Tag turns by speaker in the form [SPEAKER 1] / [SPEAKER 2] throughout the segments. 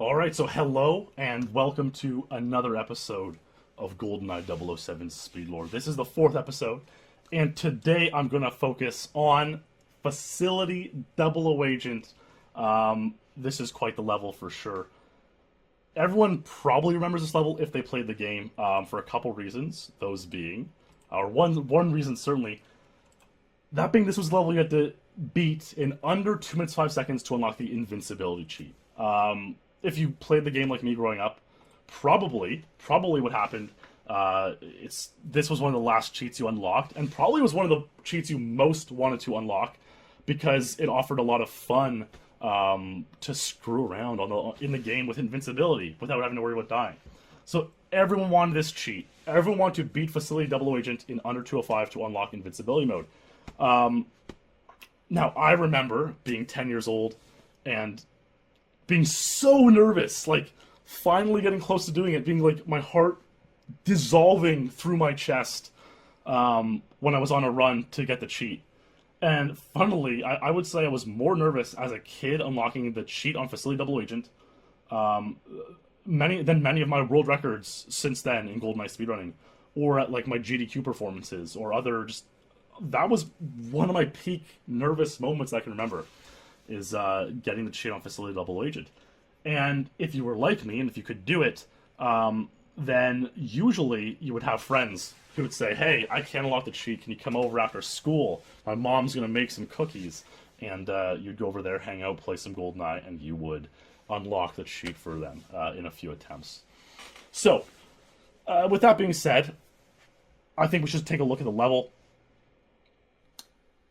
[SPEAKER 1] Alright, so hello and welcome to another episode of GoldenEye 007's SpeedLore. This is the fourth episode, and today I'm going to focus on Facility 00 Agent. This is quite the level for sure. Everyone probably remembers this level if they played the game for a couple reasons. Those being, or one reason certainly, that being this was the level you had to beat in under 2 minutes 5 seconds to unlock the invincibility cheat. If you played the game like me growing up, probably what happened, this was one of the last cheats you unlocked, and probably was one of the cheats you most wanted to unlock, because it offered a lot of fun to screw around in the game with invincibility without having to worry about dying. So everyone wanted this cheat. Everyone wanted to beat Facility 00 Agent in under 2:05 to unlock invincibility mode. Now, I remember being 10 years old and being so nervous, like finally getting close to doing it, being like my heart dissolving through my chest when I was on a run to get the cheat. And funnily, I would say I was more nervous as a kid unlocking the cheat on Facility 00 Agent many of my world records since then in GoldenEye speedrunning, or at like my GDQ performances, or other just... That was one of my peak nervous moments I can remember, is getting the cheat on Facility 00 Agent. And if you were like me, and if you could do it, then usually you would have friends who would say, hey, I can't unlock the cheat, can you come over after school? My mom's going to make some cookies. And you'd go over there, hang out, play some GoldenEye, and you would unlock the cheat for them in a few attempts. So, with that being said, I think we should take a look at the level.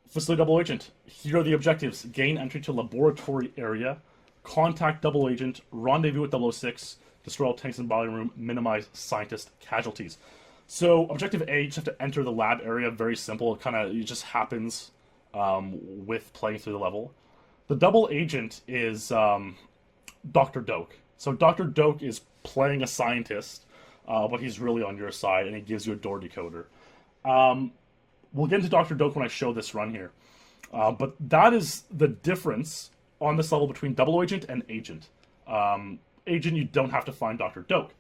[SPEAKER 1] Facility 00 Agent. Here are the objectives. Gain entry to laboratory area. Contact 00 Agent. Rendezvous with 006. Destroy all tanks in the boiler room. Minimize scientist casualties. So, objective A, you just have to enter the lab area. Very simple. It just happens with playing through the level. The 00 Agent is Dr. Doak. So, Dr. Doak is playing a scientist, but he's really on your side, and he gives you a door decoder. We'll get into Dr. Doak when I show this run here. But that is the difference on this level between 00 Agent and Agent. Agent, you don't have to find Dr. Doak.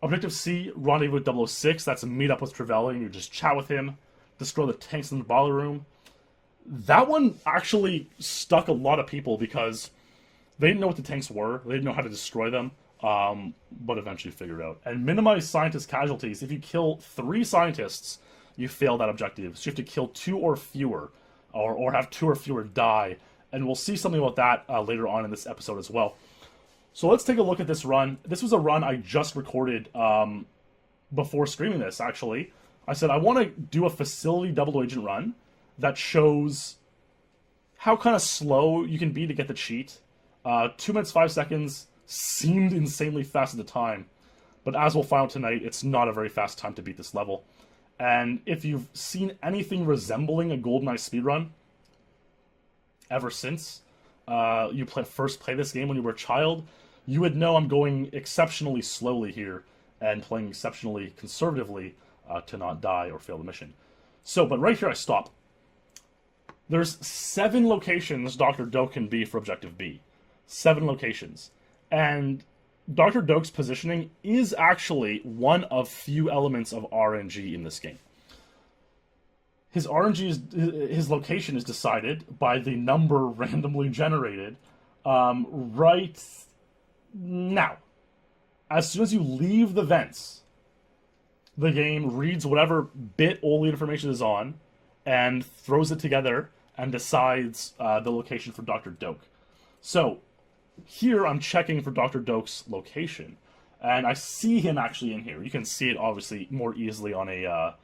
[SPEAKER 1] Objective C, Rendezvous with 006. That's a meet up with Trevelyan. You just chat with him. Destroy the tanks in the boiler room. That one actually stuck a lot of people because they didn't know what the tanks were. They didn't know how to destroy them. But eventually figured out. And minimize scientist casualties. If you kill 3 scientists, you fail that objective. So you have to kill 2 or fewer, or have 2 or fewer die. And we'll see something about that later on in this episode as well. So let's take a look at this run. This was a run I just recorded before streaming this, actually. I said I want to do a Facility 00 Agent run that shows how kind of slow you can be to get the cheat. 2 minutes 5 seconds seemed insanely fast at the time. But as we'll find out tonight, it's not a very fast time to beat this level. And if you've seen anything resembling a GoldenEye speedrun ever since you first played this game when you were a child, you would know I'm going exceptionally slowly here and playing exceptionally conservatively to not die or fail the mission. So, but right here I stop. There's 7 locations Dr. Doak can be for Objective B. 7 locations. And Dr. Doak's positioning is actually one of few elements of RNG in this game. His his location is decided by the number randomly generated right now. As soon as you leave the vents, the game reads whatever bit all the information is on and throws it together and decides the location for Dr. Doak. So, here I'm checking for Dr. Doak's location, and I see him actually in here. You can see it obviously more easily on a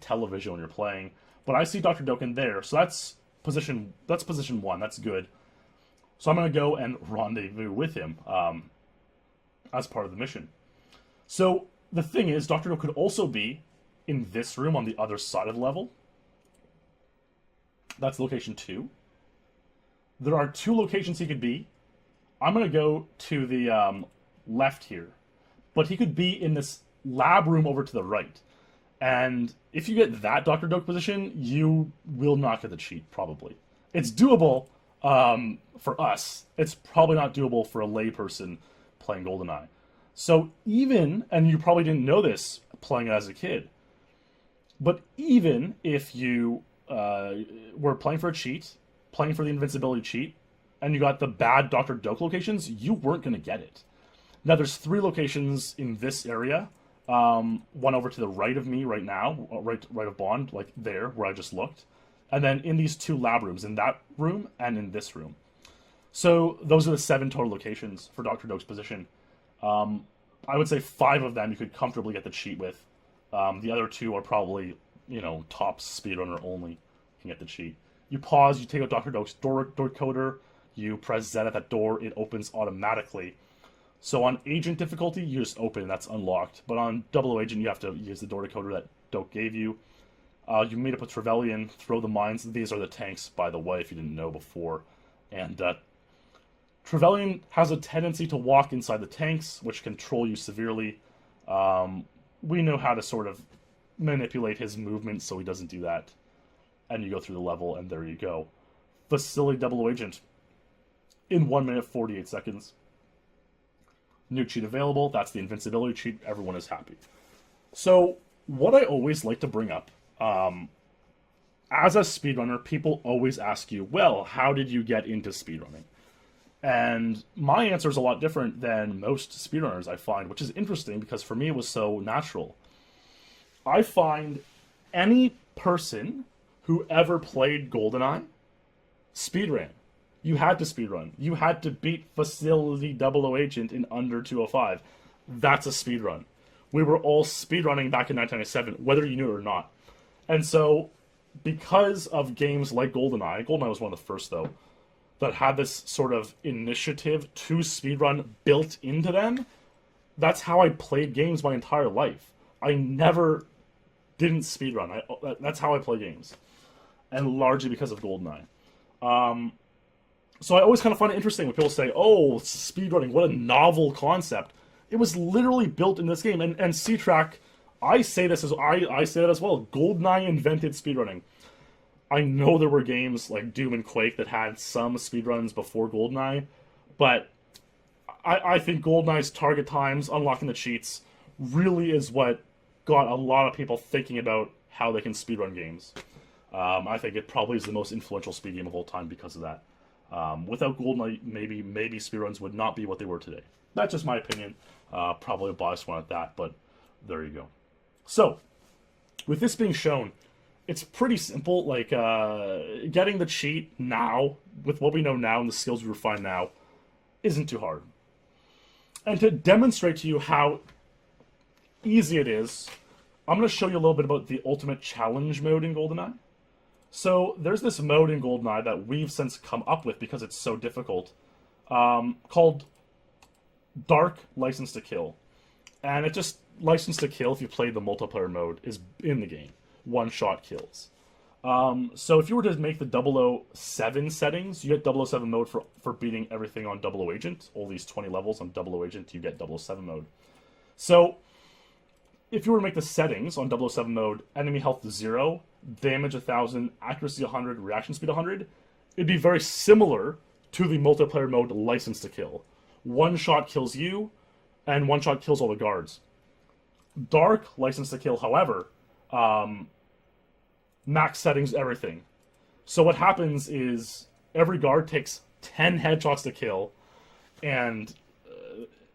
[SPEAKER 1] television when you're playing, but I see Dr. Doak in there. So that's position 1. That's good. So I'm going to go and rendezvous with him as part of the mission. So the thing is, Dr. Doak could also be in this room on the other side of the level. That's location 2. There are 2 locations he could be. I'm going to go to the left here. But he could be in this lab room over to the right. And if you get that Dr. Doak position, you will not get the cheat, probably. It's doable, for us, it's probably not doable for a layperson playing GoldenEye. So even, and you probably didn't know this playing it as a kid, but even if you were playing for a cheat, playing for the invincibility cheat, and you got the bad Dr. Doak locations, you weren't going to get it. Now, there's 3 locations in this area. One over to the right of me right now, right of Bond, like there, where I just looked. And then in these 2 lab rooms, in that room and in this room. So those are the 7 total locations for Dr. Doak's position. I would say 5 of them you could comfortably get the cheat with. The other 2 are probably, top speedrunner only can get the cheat. You pause, you take out Dr. Doak's door coder, you press Z at that door, it opens automatically. So on agent difficulty, you just open, that's unlocked. But on double agent, you have to use the door decoder that Doak gave you. You meet up with Trevelyan, throw the mines. These are the tanks, by the way, if you didn't know before. And Trevelyan has a tendency to walk inside the tanks, which control you severely. We know how to sort of manipulate his movement so he doesn't do that. And you go through the level, and there you go. Facility double agent in 1 minute 48 seconds. New cheat available. That's the invincibility cheat. Everyone is happy. So what I always like to bring up, as a speedrunner, people always ask you, well, how did you get into speedrunning? And my answer is a lot different than most speedrunners I find, which is interesting because for me it was so natural. I find any person who ever played GoldenEye speedran. You had to speedrun. You had to beat Facility Double Agent in under 2:05. That's a speedrun. We were all speedrunning back in 1997, whether you knew it or not. And so, because of games like GoldenEye was one of the first, though, that had this sort of initiative to speedrun built into them, that's how I played games my entire life. I never didn't speedrun. That's how I play games. And largely because of GoldenEye. So I always kind of find it interesting when people say, oh, speedrunning, what a novel concept. It was literally built in this game. And C-Track, I say that as well. GoldenEye invented speedrunning. I know there were games like Doom and Quake that had some speedruns before GoldenEye, but I think GoldenEye's target times, unlocking the cheats, really is what got a lot of people thinking about how they can speedrun games. I think it probably is the most influential speed game of all time because of that. Without GoldenEye, maybe speedruns would not be what they were today. That's just my opinion. Probably a biased one at that, but there you go. So, with this being shown, it's pretty simple. Like, getting the cheat now, with what we know now and the skills we refine now, isn't too hard. And to demonstrate to you how easy it is, I'm going to show you a little bit about the ultimate challenge mode in GoldenEye. So there's this mode in GoldenEye that we've since come up with because it's so difficult, called Dark License to Kill. And it just, License to Kill, if you play the multiplayer mode, is in the game. One-shot kills. So if you were to make the 007 settings, you get 007 mode for beating everything on 00 Agent. All these 20 levels on 00 Agent, you get 007 mode. So if you were to make the settings on 007 mode, enemy health 0, damage 1000, accuracy 100, reaction speed 100, it'd be very similar to the multiplayer mode License to Kill. One shot kills you, and one shot kills all the guards. Dark License to Kill, however, max settings everything. So what happens is every guard takes 10 headshots to kill, and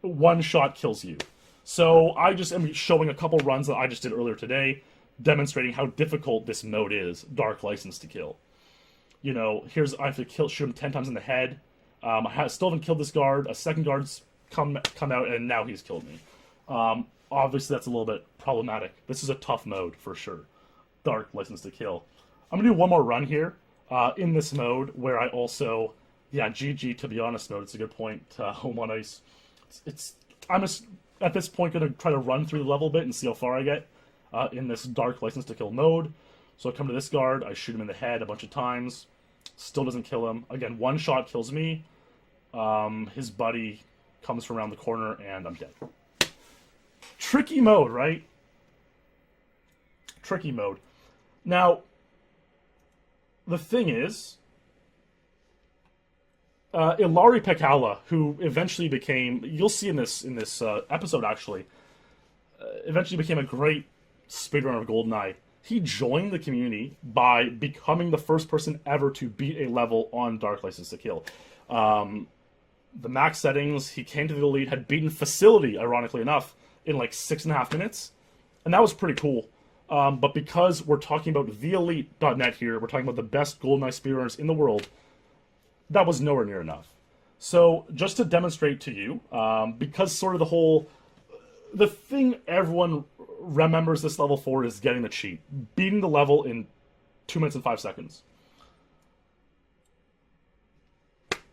[SPEAKER 1] one shot kills you. So I just am showing a couple runs that I just did earlier today, demonstrating how difficult this mode is, Dark License to Kill. You know, I have to shoot him 10 times in the head. I still haven't killed this guard. A second guard's come out, and now he's killed me. Obviously, that's a little bit problematic. This is a tough mode, for sure. Dark License to Kill. I'm going to do one more run here in this mode, where I also... Yeah, GG, to be honest mode. It's a good point. Home on ice. I'm just, at this point, going to try to run through the level a bit and see how far I get in this Dark License to Kill mode. So I come to this guard, I shoot him in the head a bunch of times. Still doesn't kill him. Again, one shot kills me. His buddy comes from around the corner, and I'm dead. Tricky mode, right? Tricky mode. Now, the thing is, Ilari Pekkala, who eventually became, you'll see in this episode actually, eventually became a great speedrunner of GoldenEye. He joined the community by becoming the first person ever to beat a level on Dark License to Kill. The max settings, he came to the elite, had beaten Facility, ironically enough, in like 6.5 minutes. And that was pretty cool. But because we're talking about theelite.net here, we're talking about the best GoldenEye speedrunners in the world, that was nowhere near enough. So, just to demonstrate to you, because sort of the thing everyone remembers this level for is getting the cheat. Beating the level in 2 minutes and 5 seconds.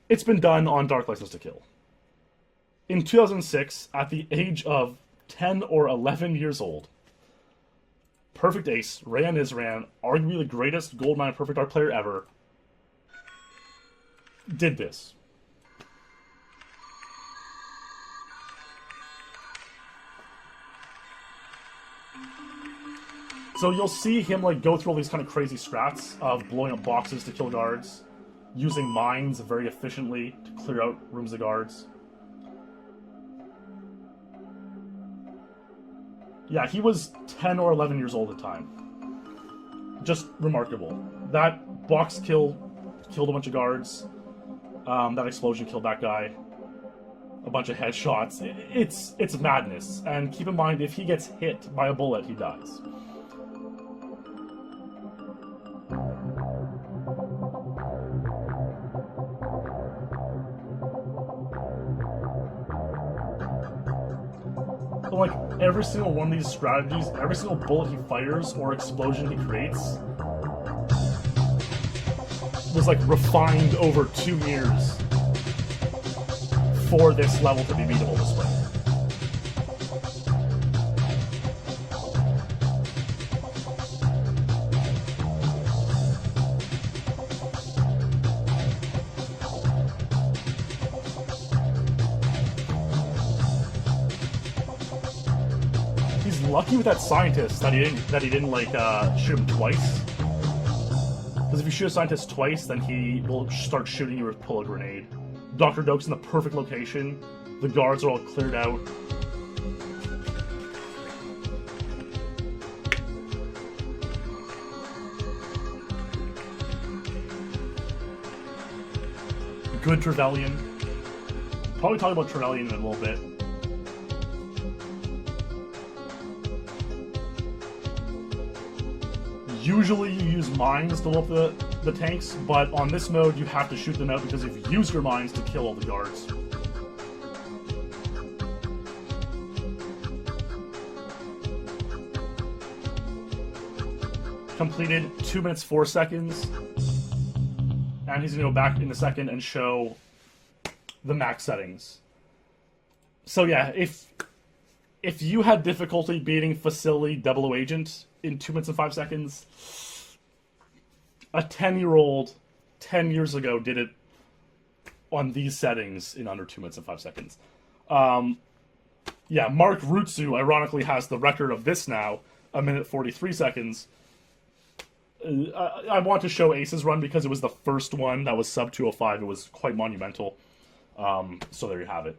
[SPEAKER 1] It's been done on Dark License to Kill. In 2006, at the age of 10 or 11 years old, Perfect Ace, Rayan Isran, arguably the greatest GoldenEye Perfect Art player ever, did this. So you'll see him like go through all these kind of crazy strats of blowing up boxes to kill guards, using mines very efficiently to clear out rooms of guards. Yeah, he was 10 or 11 years old at the time. Just remarkable. That box kill killed a bunch of guards. That explosion killed that guy. A bunch of headshots. It's madness. And keep in mind, if he gets hit by a bullet, he dies. But like every single one of these strategies, every single bullet he fires or explosion he creates was like refined over 2 years for this level to be beatable this way. Lucky with that scientist that he didn't like shoot him twice. Because if you shoot a scientist twice, then he will start shooting you or pull a grenade. Dr. Doak's in the perfect location. The guards are all cleared out. Good Trevelyan. Probably talk about Trevelyan in a little bit. Usually you use mines to blow up the tanks, but on this mode you have to shoot them out because you've used your mines to kill all the guards. Completed 2 minutes 4 seconds, and he's gonna go back in a second and show the max settings. So yeah, if you had difficulty beating Facility Double Agent in 2 minutes and 5 seconds, a 10-year-old 10 years ago did it on these settings in under 2 minutes and 5 seconds. Yeah, Mark Rutsu ironically has the record of this now, 1 minute 43 seconds. I want to show Ace's run because it was the first one that was sub 205. It was quite monumental. So there you have it.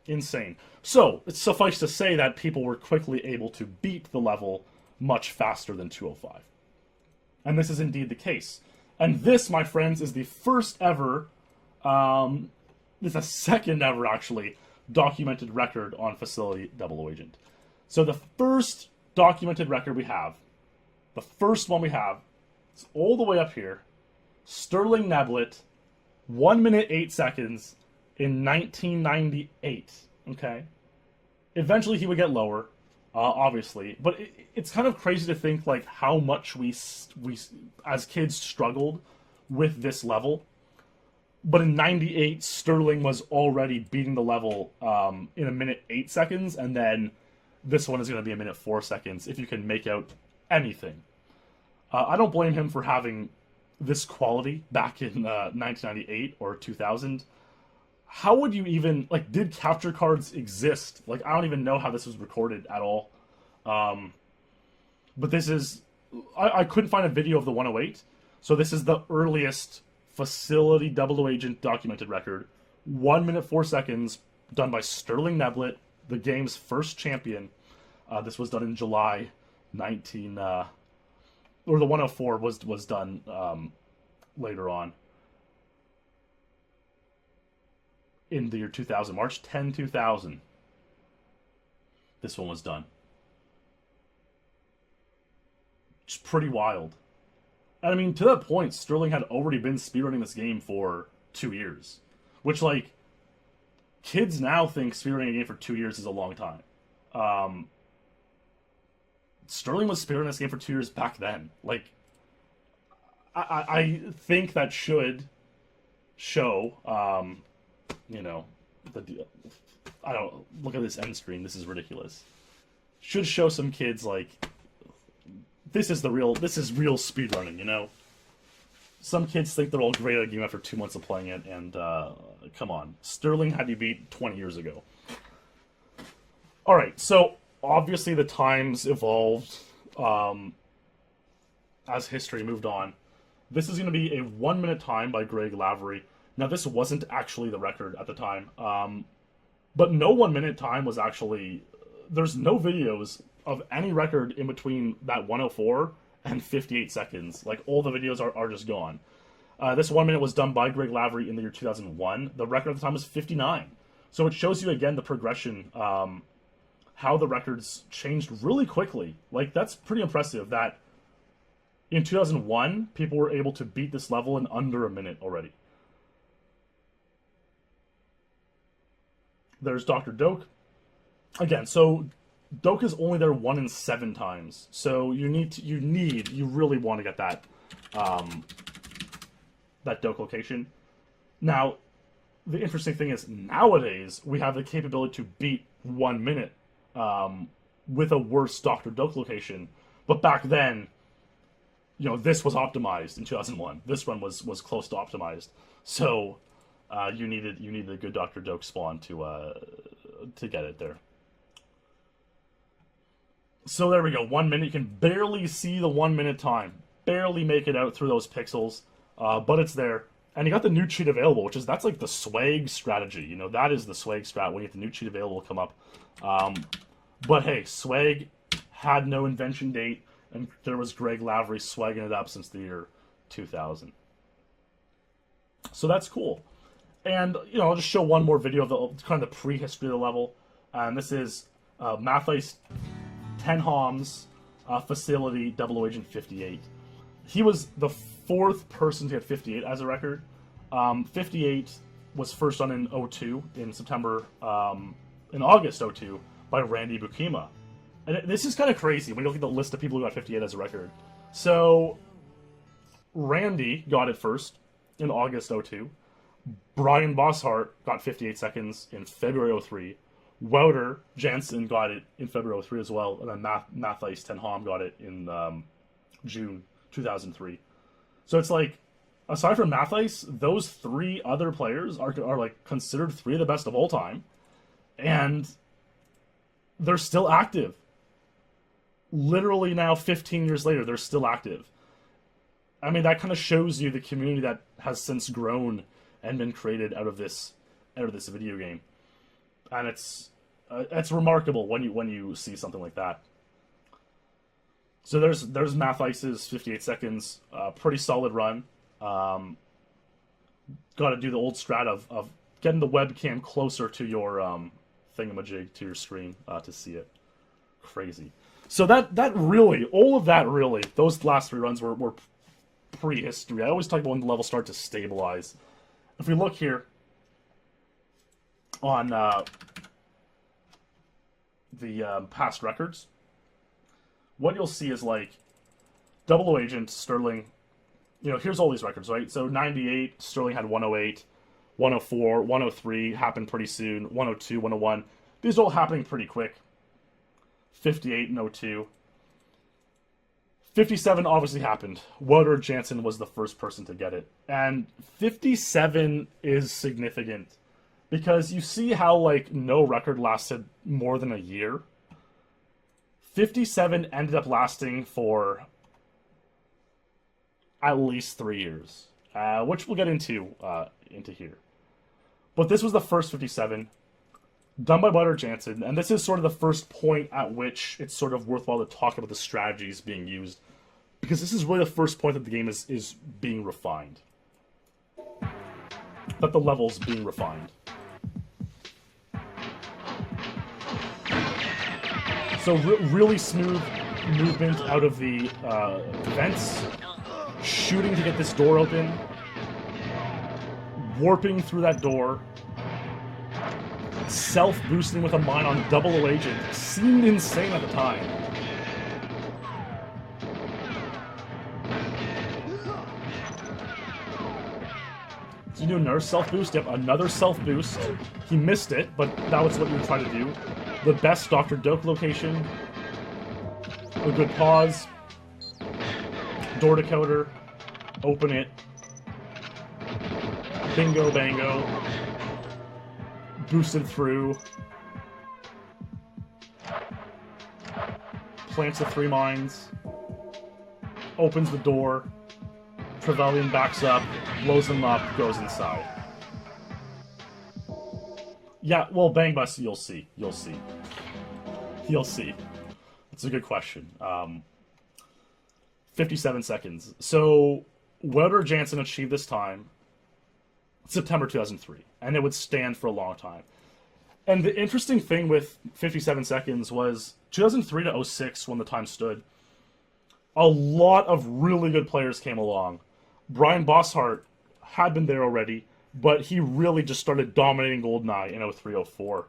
[SPEAKER 1] Insane. So, it's suffice to say that people were quickly able to beat the level much faster than 205. And this is indeed the case. And this, my friends, is the first ever, it's a second ever, actually, documented record on Facility Double Agent. So the first documented record we have, the first one we have, is all the way up here, Sterling Neblett, 1 minute 8 seconds in 1998, okay? Eventually he would get lower, obviously, but it's kind of crazy to think like how much we as kids struggled with this level. But in 98, Sterling was already beating the level in 1 minute 8 seconds, and then this one is going to be 1 minute 4 seconds if you can make out anything. I don't blame him for having this quality back in 1998 or 2000. How would you even, like, did capture cards exist? Like, I don't even know how this was recorded at all. But this is, I couldn't find a video of the 108, so this is the earliest facility double agent documented record. 1 minute 4 seconds, done by Sterling Neblett, the game's first champion. This was done in July 19... or the 104 was done later on. In the year 2000. March 10, 2000. This one was done. It's pretty wild. And I mean, to that point, Sterling had already been speedrunning this game for 2 years. Which, like, kids now think speedrunning a game for 2 years is a long time. Sterling was speedrunning this game for 2 years back then. Like, I think that should show, you know, I don't, look at this end screen, this is ridiculous. Should show some kids, like, this is real speedrunning, you know? Some kids think they're all great at a game after 2 months of playing it, and, come on. Sterling had you beat 20 years ago. Alright, so, obviously the times evolved, as history moved on. This is going to be a 1 minute time by Greg Lavery. Now, this wasn't actually the record at the time, but no 1 minute time was actually... There's no videos of any record in between that 104 and 58 seconds. Like, all the videos are just gone. This 1 minute was done by Greg Lavery in the year 2001. The record at the time was 59. So it shows you, again, the progression, how the records changed really quickly. Like, that's pretty impressive that in 2001, people were able to beat this level in under a minute already. There's Dr. Doak. Again, so Doak is only there 1 in 7 times. So you really want to get that, that Doak location. Now, the interesting thing is, nowadays, we have the capability to beat 1 minute, with a worse Dr. Doak location. But back then, you know, this was optimized in 2001. This one was close to optimized. So, you needed a good Dr. Doak spawn to get it there. So there we go, 1 minute. You can barely see the 1 minute time. Barely make it out through those pixels, but it's there. And you got the new cheat available, that's like the swag strategy. You know, that is the swag strat when you get the new cheat available come up. But hey, swag had no invention date, and there was Greg Lavery swagging it up since the year 2000. So that's cool. And, you know, I'll just show one more video of the kind of the prehistory of the level. And this is Matthijs 10 Homs, facility, double agent 58. He was the 4th person to get 58 as a record. 58 was first done in 02, in August 02, by Randy Buikema. And this is kind of crazy when you look at the list of people who got 58 as a record. So, Randy got it first in August 02. Bryan Bosshardt got 58 seconds in February 03. Wouter Jansen got it in February 03 as well. And then Matthijs 10 Hom got it in June 2003. So it's like, aside from Matthijs, those 3 other players are like considered 3 of the best of all time. And they're still active. Literally now, 15 years later, they're still active. I mean, that kind of shows you the community that has since grown and been created out of this video game, and it's remarkable when you see something like that. So there's Matthijs's 58 seconds, pretty solid run. Got to do the old strat of getting the webcam closer to your thingamajig, to your screen, to see it. Crazy. So that really, all of that really, those last 3 runs were prehistory. I always talk about when the levels start to stabilize. If we look here on the past records, what you'll see is like double agent Sterling. You know, here's all these records, right? So 98, Sterling had 108, 104, 103 happened pretty soon, 102, 101. These are all happening pretty quick. 58 and 02. 57 obviously happened. Wouter Jansen was the first person to get it. And 57 is significant because you see how, like, no record lasted more than a year. 57 ended up lasting for at least 3 years. which we'll get into here. But this was the first 57, done by Wouter Jansen, and this is sort of the first point at which it's sort of worthwhile to talk about the strategies being used, because this is really the first point that the game is being refined. That the level's being refined. So really smooth movement out of the vents, shooting to get this door open, warping through that door, self-boosting with a mine on double agent. Seemed insane at the time. So you do another self-boost, yep, another self-boost. He missed it, but that was what you were trying to do. The best Dr. Doak location. A good pause. Door decoder. Open it. Bingo bango. Boosted through. Plants the 3 mines. Opens the door. Trevelyan backs up. Blows them up. Goes inside. Yeah, well, Bang Bus, you'll see. You'll see. You'll see. That's a good question. 57 seconds. So, Wouter Jansen achieved this time September 2003, and it would stand for a long time. And the interesting thing with 57 seconds was 2003 to 06, when the time stood, a lot of really good players came along. Bryan Bosshardt had been there already, but he really just started dominating GoldenEye in 03-04.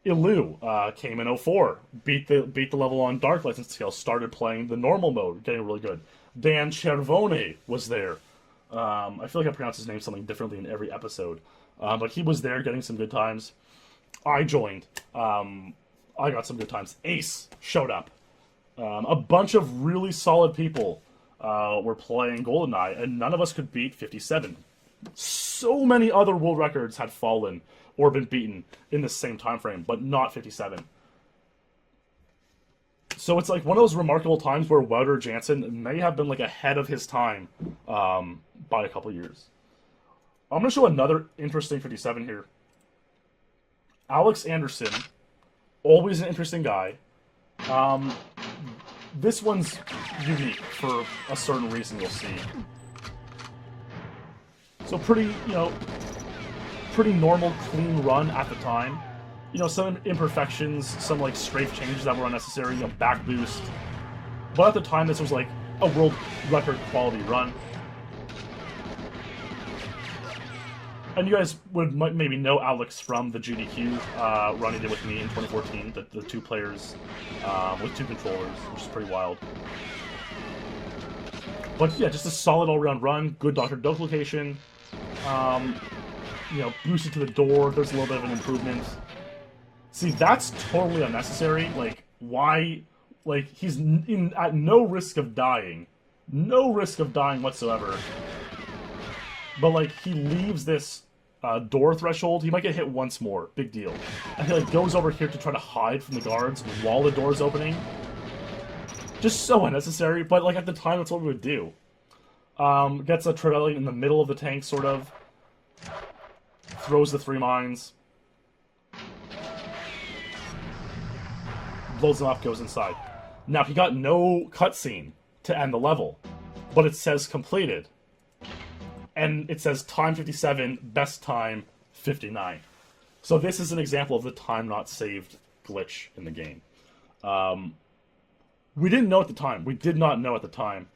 [SPEAKER 1] Illu came in 04, beat the level on Dark License scale, started playing the normal mode, getting really good. Dan Cervone was there. I feel like I pronounce his name something differently in every episode. But he was there getting some good times. I joined. I got some good times. Ace showed up. A bunch of really solid people were playing GoldenEye, and none of us could beat 57. So many other world records had fallen or been beaten in the same time frame, but not 57. So it's like one of those remarkable times where Wouter Jansen may have been like ahead of his time by a couple years. I'm going to show another interesting 57 here. Alex Anderson, always an interesting guy. This one's unique for a certain reason you'll see. So pretty normal, clean run at the time. You know, some imperfections, some like strafe changes that were unnecessary, back boost. But at the time, this was like a world record quality run. And you guys would maybe know Alex from the GDQ run he did with me in 2014, the 2 players with 2 controllers, which is pretty wild. But yeah, just a solid all-around run, good Dr. Doak location. Boosted to the door, there's a little bit of an improvement. See, that's totally unnecessary. Like, why? Like, he's at no risk of dying. No risk of dying whatsoever. But, like, he leaves this door threshold. He might get hit once more. Big deal. And he, like, goes over here to try to hide from the guards while the door's opening. Just so unnecessary. But, like, at the time, that's what we would do. Gets a Trevelyan in the middle of the tank, sort of. Throws the 3 mines. Blows them up, goes inside. Now, he got no cutscene to end the level, but it says completed. And it says time 57, best time 59. So this is an example of the time not saved glitch in the game. We didn't know at the time. We did not know at the time.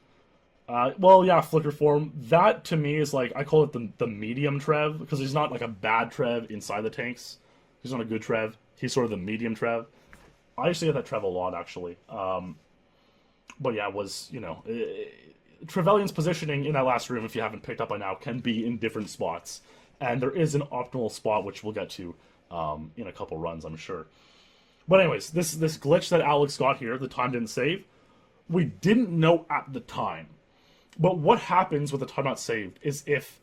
[SPEAKER 1] Well, yeah, flicker form. That, to me, is like, I call it the medium Trev, because he's not like a bad Trev inside the tanks. He's not a good Trev. He's sort of the medium Trev. I used to get that Trev a lot, actually. But yeah, it was, Trevelyan's positioning in that last room, if you haven't picked up by now, can be in different spots. And there is an optimal spot, which we'll get to in a couple runs, I'm sure. But anyways, this glitch that Alex got here, the time didn't save, we didn't know at the time. But what happens with the time not saved is if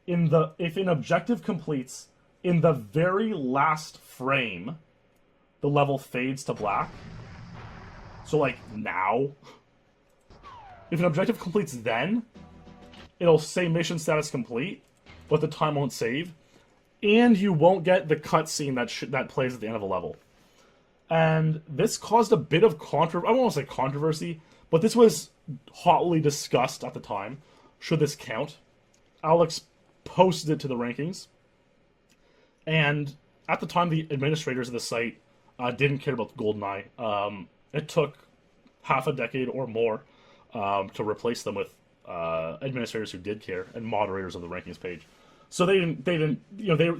[SPEAKER 1] an objective completes in the very last frame, the level fades to black. So, like, now. If an objective completes then, it'll say mission status complete, but the time won't save, and you won't get the cutscene that plays at the end of a level. And this caused a bit of I won't want to say controversy, but this was hotly discussed at the time. Should this count? Alex posted it to the rankings, and at the time, the administrators of the site didn't care about GoldenEye. It took half a decade or more to replace them with administrators who did care and moderators of the rankings page. So they didn't. You know,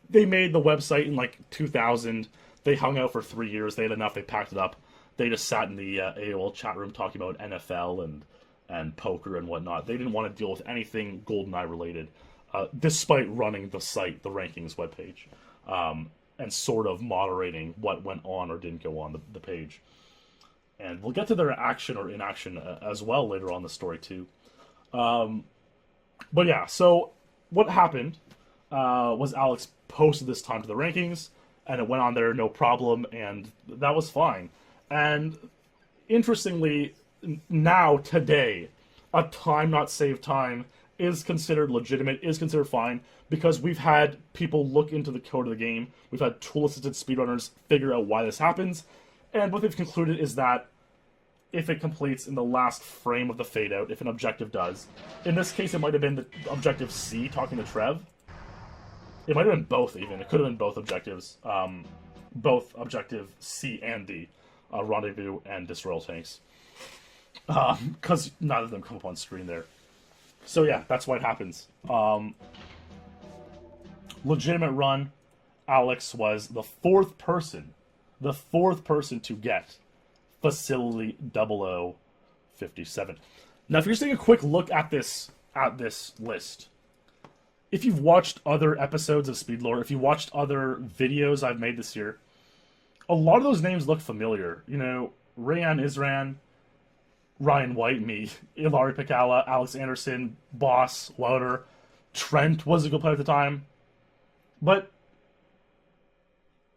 [SPEAKER 1] they made the website in like 2000. They hung out for 3 years. They had enough. They packed it up. They just sat in the AOL chat room talking about NFL and poker and whatnot. They didn't want to deal with anything GoldenEye related, despite running the site, the rankings webpage, and sort of moderating what went on or didn't go on the page. And we'll get to their action or inaction as well later on in the story too. But yeah, so what happened was Alex posted this time to the rankings, and it went on there no problem, and that was fine. And interestingly, now, today, a time not saved time is considered legitimate, is considered fine, because we've had people look into the code of the game, we've had tool-assisted speedrunners figure out why this happens, and what they've concluded is that if it completes in the last frame of the fade-out, if an objective does, in this case it might have been the objective C talking to Trev. It might have been both, even. It could have been both objectives. Both objective C and D. Rendezvous and destroy all tanks. Because neither of them come up on screen there. So yeah, that's why it happens. Legitimate run. Alex was the fourth person to get Facility 0057. Now, if you're just taking a quick look at this list, if you've watched other episodes of SpeedLore, if you watched other videos I've made this year, a lot of those names look familiar. You know, Rayan Isran, Ryan White, me, Ilari, Pekkala, Alex Anderson, Boss, Wouter, Trent was a good player at the time. But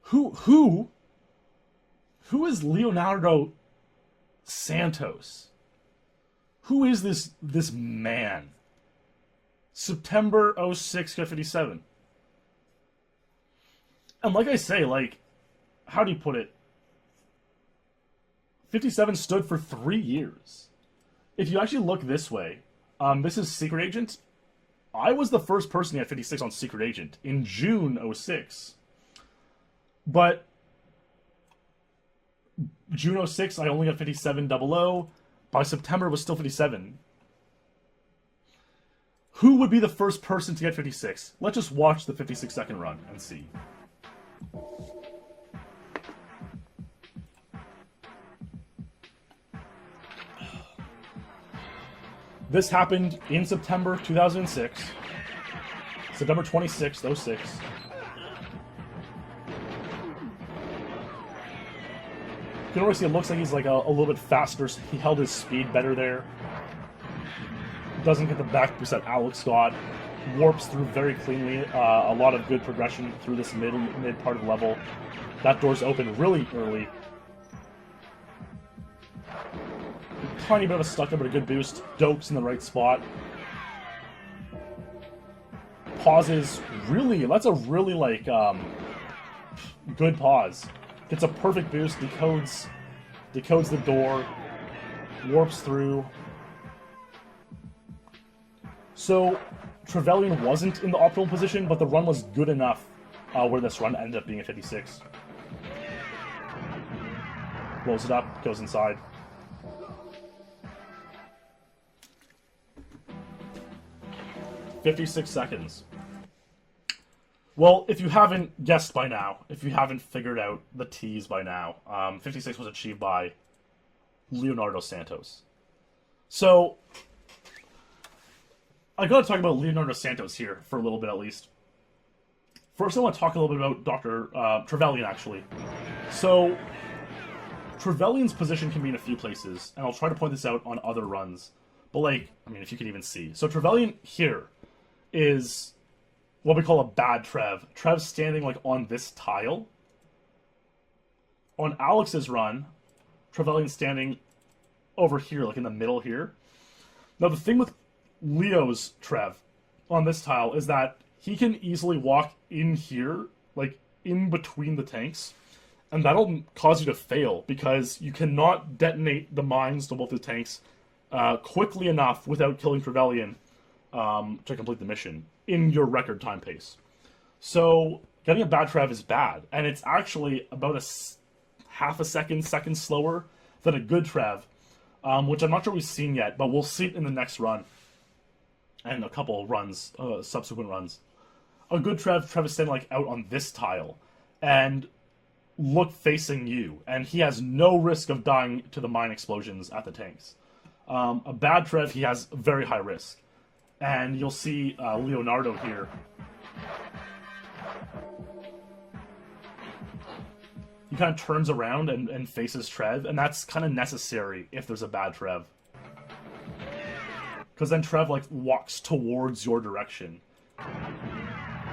[SPEAKER 1] who is Leonardo Santos? Who is this man? September 06 to 57. And like I say, like, how do you put it? 57 stood for 3 years. If you actually look this way, this is Secret Agent. I was the first person to get 56 on Secret Agent in June 06. But June 06, I only got 5700. By September, it was still 57. Who would be the first person to get 56? Let's just watch the 56-second run and see. This happened in September 2006. September 26th, 06. You can already see it looks like he's like a little bit faster. So he held his speed better there. Doesn't get the back boost that Alex got. Warps through very cleanly. A lot of good progression through this mid part of the level. That door's open really early. Tiny bit of a stuck there, but a good boost. Doak's in the right spot. Pauses really. That's a really like good pause. Gets a perfect boost. Decodes the door. Warps through. So Trevelyan wasn't in the optimal position, but the run was good enough where this run ended up being a 56. Blows it up, goes inside. "56 seconds. Well, if you haven't guessed by now, if you haven't figured out the tease by now, 56 was achieved by Leonardo Santos. So, I gotta talk about Leonardo Santos here for a little bit at least. First, I want to talk a little bit about Dr. Trevelyan, actually. So, Trevelyan's position can be in a few places, and I'll try to point this out on other runs. But, like, I mean, if you can even see. So, Trevelyan here is what we call a bad Trev. Trev's standing, like, on this tile. On Alex's run, Trevelyan's standing over here, like in the middle here. Now, the thing with Leo's Trev on this tile is that he can easily walk in here, like in between the tanks, and that'll cause you to fail because you cannot detonate the mines to both the tanks quickly enough without killing Trevelyan to complete the mission in your record time pace. So getting a bad Trev is bad, and it's actually about half a second slower than a good Trev, which I'm not sure we've seen yet, but we'll see it in the next run and a couple of runs, subsequent runs. A good Trev is standing like out on this tile and look facing you, and he has no risk of dying to the mine explosions at the tanks. A bad Trev, he has very high risk, and you'll see Leonardo here. He kind of turns around and faces Trev, and that's kind of necessary if there's a bad Trev. Because then Trev, like, walks towards your direction.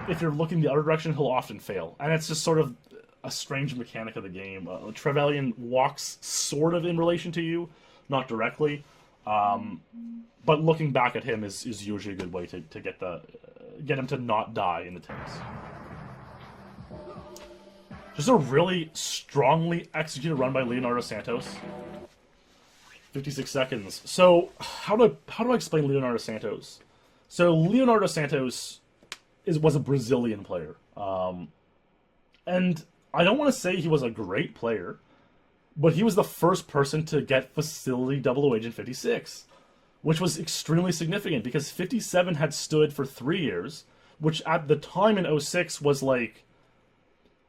[SPEAKER 1] If you're looking the other direction, he'll often fail. And it's just sort of a strange mechanic of the game. Trevelyan walks sort of in relation to you, not directly. But looking back at him is usually a good way to get him to not die in the tanks. Just a really strongly executed run by Leonardo Santos. 56 seconds. So, how do I explain Leonardo Santos? So, Leonardo Santos was a Brazilian player. And I don't want to say he was a great player, but he was the first person to get Facility 00 Agent 56, which was extremely significant because 57 had stood for 3 years, which at the time in 06 was like,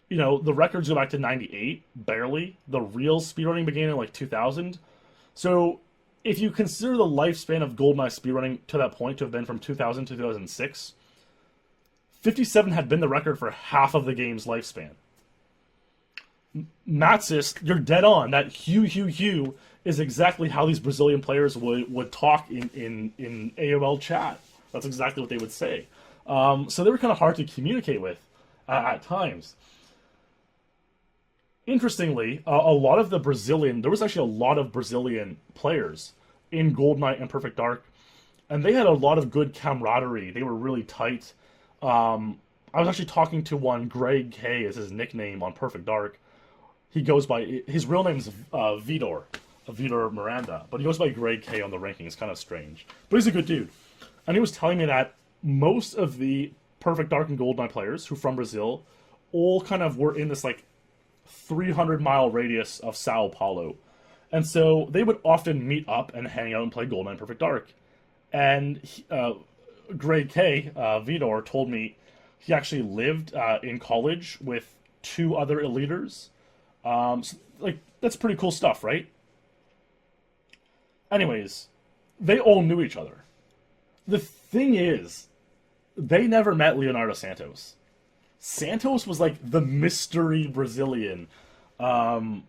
[SPEAKER 1] you know, the records go back to 98, barely. The real speedrunning began in like 2000. So if you consider the lifespan of GoldenEye speedrunning to that point to have been from 2000 to 2006, 57 had been the record for half of the game's lifespan. Matthijs, you're dead on. That Hugh is exactly how these Brazilian players would talk in AOL chat. That's exactly what they would say. So they were kind of hard to communicate with at times. Interestingly, there was actually a lot of Brazilian players in GoldenEye and Perfect Dark, and they had a lot of good camaraderie. They were really tight. I was actually talking to one, Greg K is his nickname on Perfect Dark. He goes by, his real name's Vitor Miranda, but he goes by Greg K on the ranking. It's kind of strange. But he's a good dude. And he was telling me that most of the Perfect Dark and GoldenEye players who are from Brazil all kind of were in this like 300-mile radius of Sao Paulo. And so they would often meet up and hang out and play GoldenEye and Perfect Dark. And Greg K, Vitor, told me he actually lived in college with 2 other eliters. So, like, that's pretty cool stuff, right? Anyways, they all knew each other. The thing is, they never met Leonardo Santos. Santos was like the mystery Brazilian. Not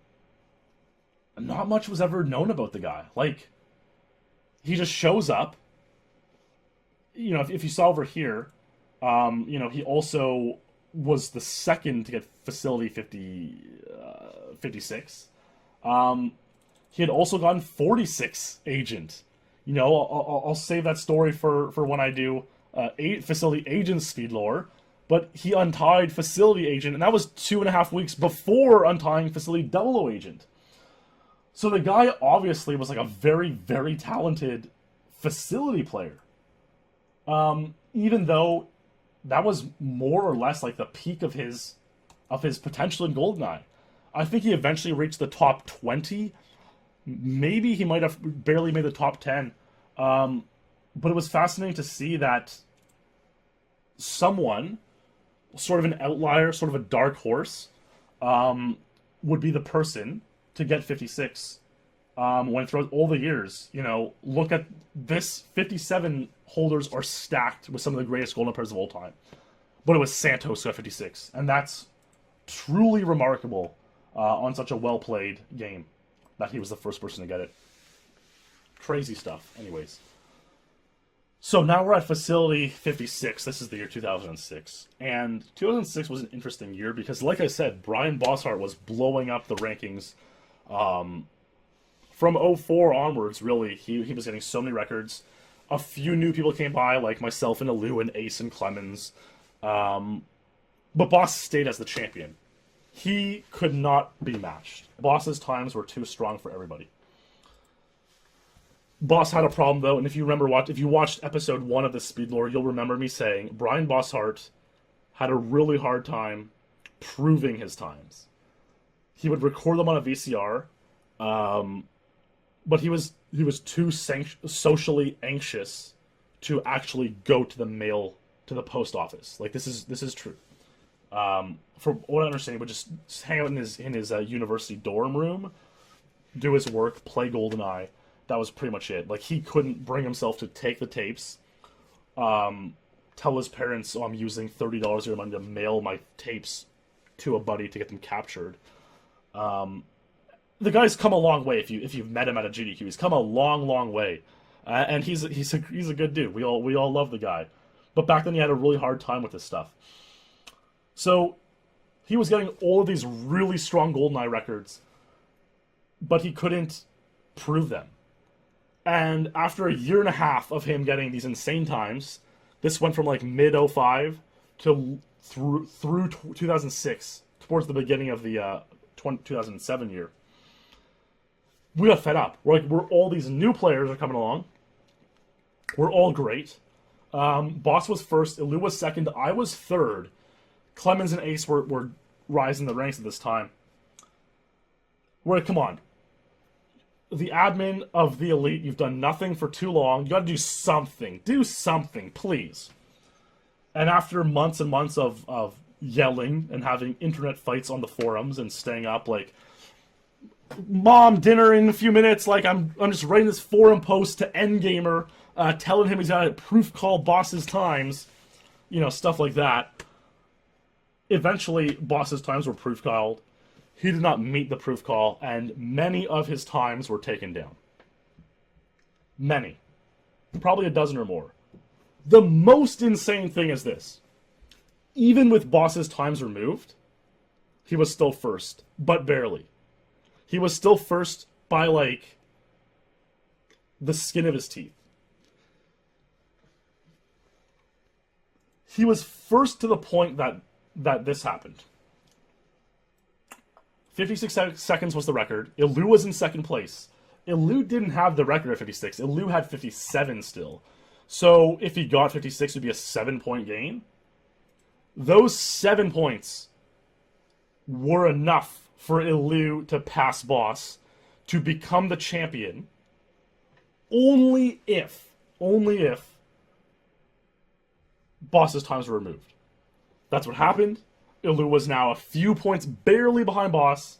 [SPEAKER 1] much was ever known about the guy. Like, he just shows up. You know, if you saw over here, you know, he also was the second to get Facility 56. He had also gotten 46 Agent. You know, I'll save that story for when I do Facility Agent SpeedLore. But he untied Facility Agent, and that was 2.5 weeks before untying Facility 00 Agent. So the guy obviously was like a very, very talented facility player. Even though that was more or less like the peak of his potential in GoldenEye. I think he eventually reached the top 20. Maybe he might have barely made the top 10. But it was fascinating to see that someone, sort of an outlier, sort of a dark horse, would be the person to get 56 when throughout all the years, you know, look at this, 57 holders are stacked with some of the greatest GoldenEye players of all time. But it was Santos who got 56, and that's truly remarkable on such a well-played game that he was the first person to get it. Crazy stuff. Anyways. So now we're at Facility 56. This is the year 2006. And 2006 was an interesting year because, like I said, Bryan Bosshardt was blowing up the rankings. From 04 onwards, really, he was getting so many records. A few new people came by, like myself and Illu and Ace and Clemens. But Boss stayed as the champion. He could not be matched. Boss's times were too strong for everybody. Boss had a problem though, and if you remember, if you watched episode 1 of the SpeedLore, you'll remember me saying Bryan Bosshardt had a really hard time proving his times. He would record them on a VCR, but he was too socially anxious to actually go to the post office. Like this is true. From what I understand, he would just hang out in his university dorm room, do his work, play GoldenEye. That was pretty much it. Like, he couldn't bring himself to take the tapes, tell his parents, oh, I'm using $30 of your money to mail my tapes to a buddy to get them captured. The guy's come a long way. If you've met him at a GDQ, he's come a long way, and he's a good dude. We all love the guy, but back then he had a really hard time with this stuff. So he was getting all of these really strong GoldenEye records, but he couldn't prove them. And after a year and a half of him getting these insane times, this went from like mid 05 to through 2006, towards the beginning of the 2007 year. We got fed up. We're all these new players are coming along. We're all great. Boss was first, Illu was second, I was third. Clemens and Ace were rising the ranks at this time. We're like, come on. The admin of the elite, you've done nothing for too long. You gotta do something. Do something, please. And after months and months of yelling and having internet fights on the forums and staying up like, Mom, dinner in a few minutes, like I'm just writing this forum post to Endgamer, telling him he's gotta proof call Boss's times, stuff like that. Eventually, Boss's times were proof called. He did not meet the proof call, and many of his times were taken down. Many. Probably a dozen or more. The most insane thing is this. Even with Boss's times removed, he was still first, but barely. He was still first by, like, the skin of his teeth. He was first to the point that this happened. 56 seconds was the record. Illu was in second place. Illu didn't have the record at 56. Illu had 57 still. So if he got 56, it would be a 7-point gain. Those 7 points were enough for Illu to pass Boss to become the champion only if Boss's times were removed. That's what happened. Illu was now a few points barely behind Boss.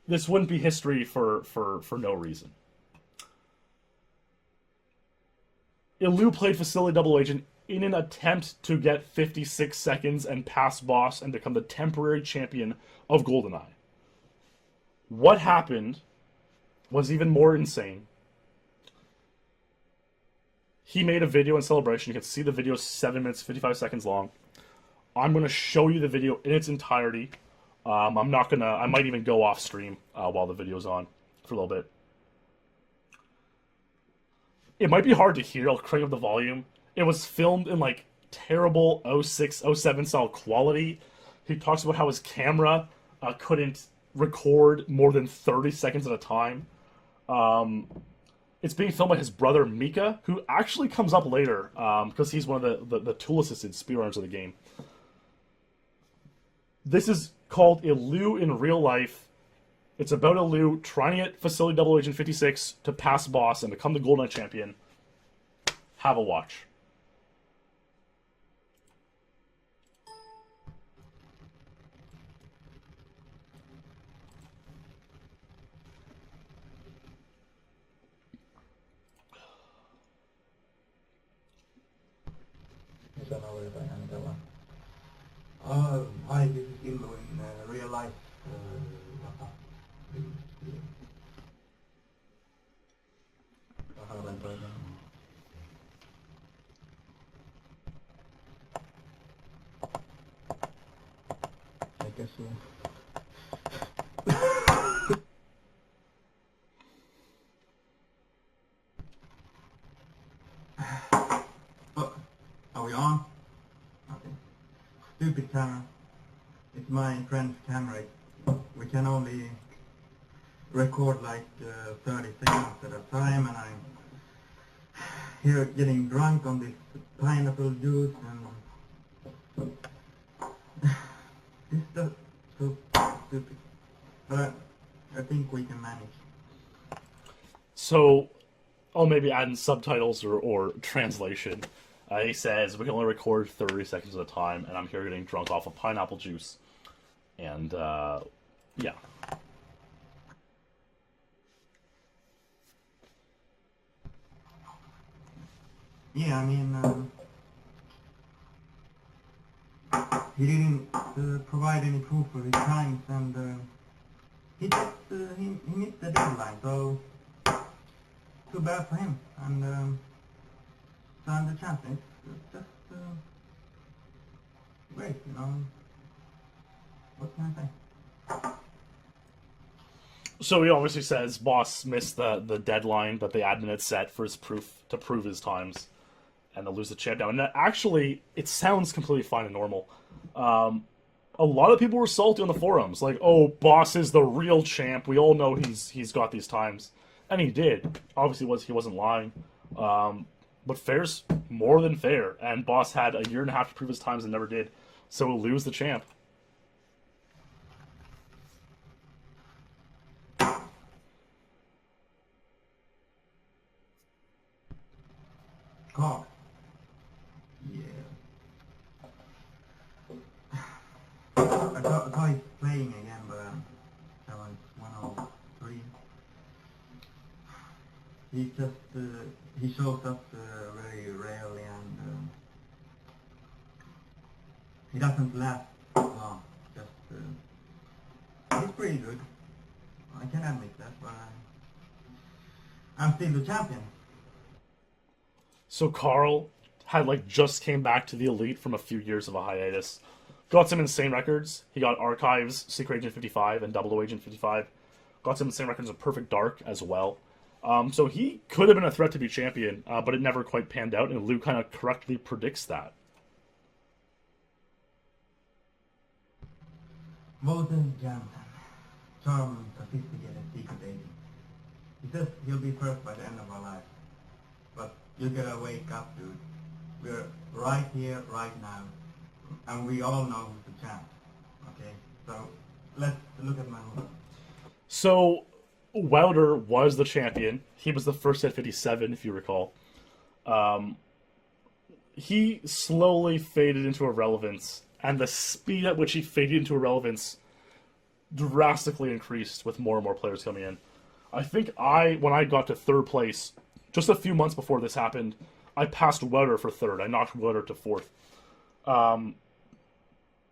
[SPEAKER 1] This wouldn't be history for no reason. Illu played Facility Double Agent in an attempt to get 56 seconds and pass Boss and become the temporary champion of GoldenEye. What happened was even more insane. He made a video in celebration. You can see the video 7 minutes, 55 seconds long. I'm going to show you the video in its entirety. I might even go off stream while the video's on for a little bit. It might be hard to hear. I'll crank up the volume. It was filmed in like terrible 06, 07 style quality. He talks about how his camera couldn't record more than 30 seconds at a time. It's being filmed by his brother Mika, who actually comes up later because he's one of the tool-assisted speedrunners of the game. This is called Illu in real life. It's about Illu trying to get Facility Double Agent 56 to pass Boss and become the GoldenEye champion. Have a watch.
[SPEAKER 2] Hi, this is Illu in real life. I guess so. stupid camera. It's my friend's camera. We can only record like 30 seconds at a time, and I'm here getting drunk on this pineapple juice, and it's just so stupid. But I think we can manage.
[SPEAKER 1] So, I'll maybe add in subtitles or translation. He says we can only record 30 seconds at a time, and I'm here getting drunk off of pineapple juice. And, yeah.
[SPEAKER 2] Yeah, I mean, he didn't provide any proof of his times, and he just he missed the deadline, so too bad for him. And so I'm the champion. It's just great, you know. What can I say?
[SPEAKER 1] So he obviously says Boss missed the deadline that the admin had set for his to prove his times, and to lose the champ now. And actually, it sounds completely fine and normal. A lot of people were salty on the forums, like, "Oh, Boss is the real champ. We all know he's got these times," and he did. Obviously, he wasn't lying. But fair's more than fair, and Boss had a year and a half to prove his times and never did. So he'll lose the champ.
[SPEAKER 2] God. Yeah. I thought he's playing again, but challenge 103. He just he shows up very rarely, and he doesn't last long. Just he's pretty good. I can admit that, but I'm still the champion.
[SPEAKER 1] So Carl had just came back to the Elite from a few years of a hiatus. Got some insane records. He got Archives, Secret Agent 55, and Double O Agent 55. Got some insane records of Perfect Dark as well. So he could have been a threat to be champion, but it never quite panned out, and Lou kind of correctly predicts that.
[SPEAKER 2] Wouter Jansen, charming, sophisticated, secret agent. He says he'll be first by the end of our life. But you gotta wake up, dude. We're right here, right now. And we all know who's the champ. Okay? So, let's look at my move.
[SPEAKER 1] So, Wouter was the champion. He was the first at 57, if you recall. He slowly faded into irrelevance, and the speed at which he faded into irrelevance drastically increased with more and more players coming in. I think when I got to third place, just a few months before this happened, I passed Wouter for third. I knocked Wouter to fourth.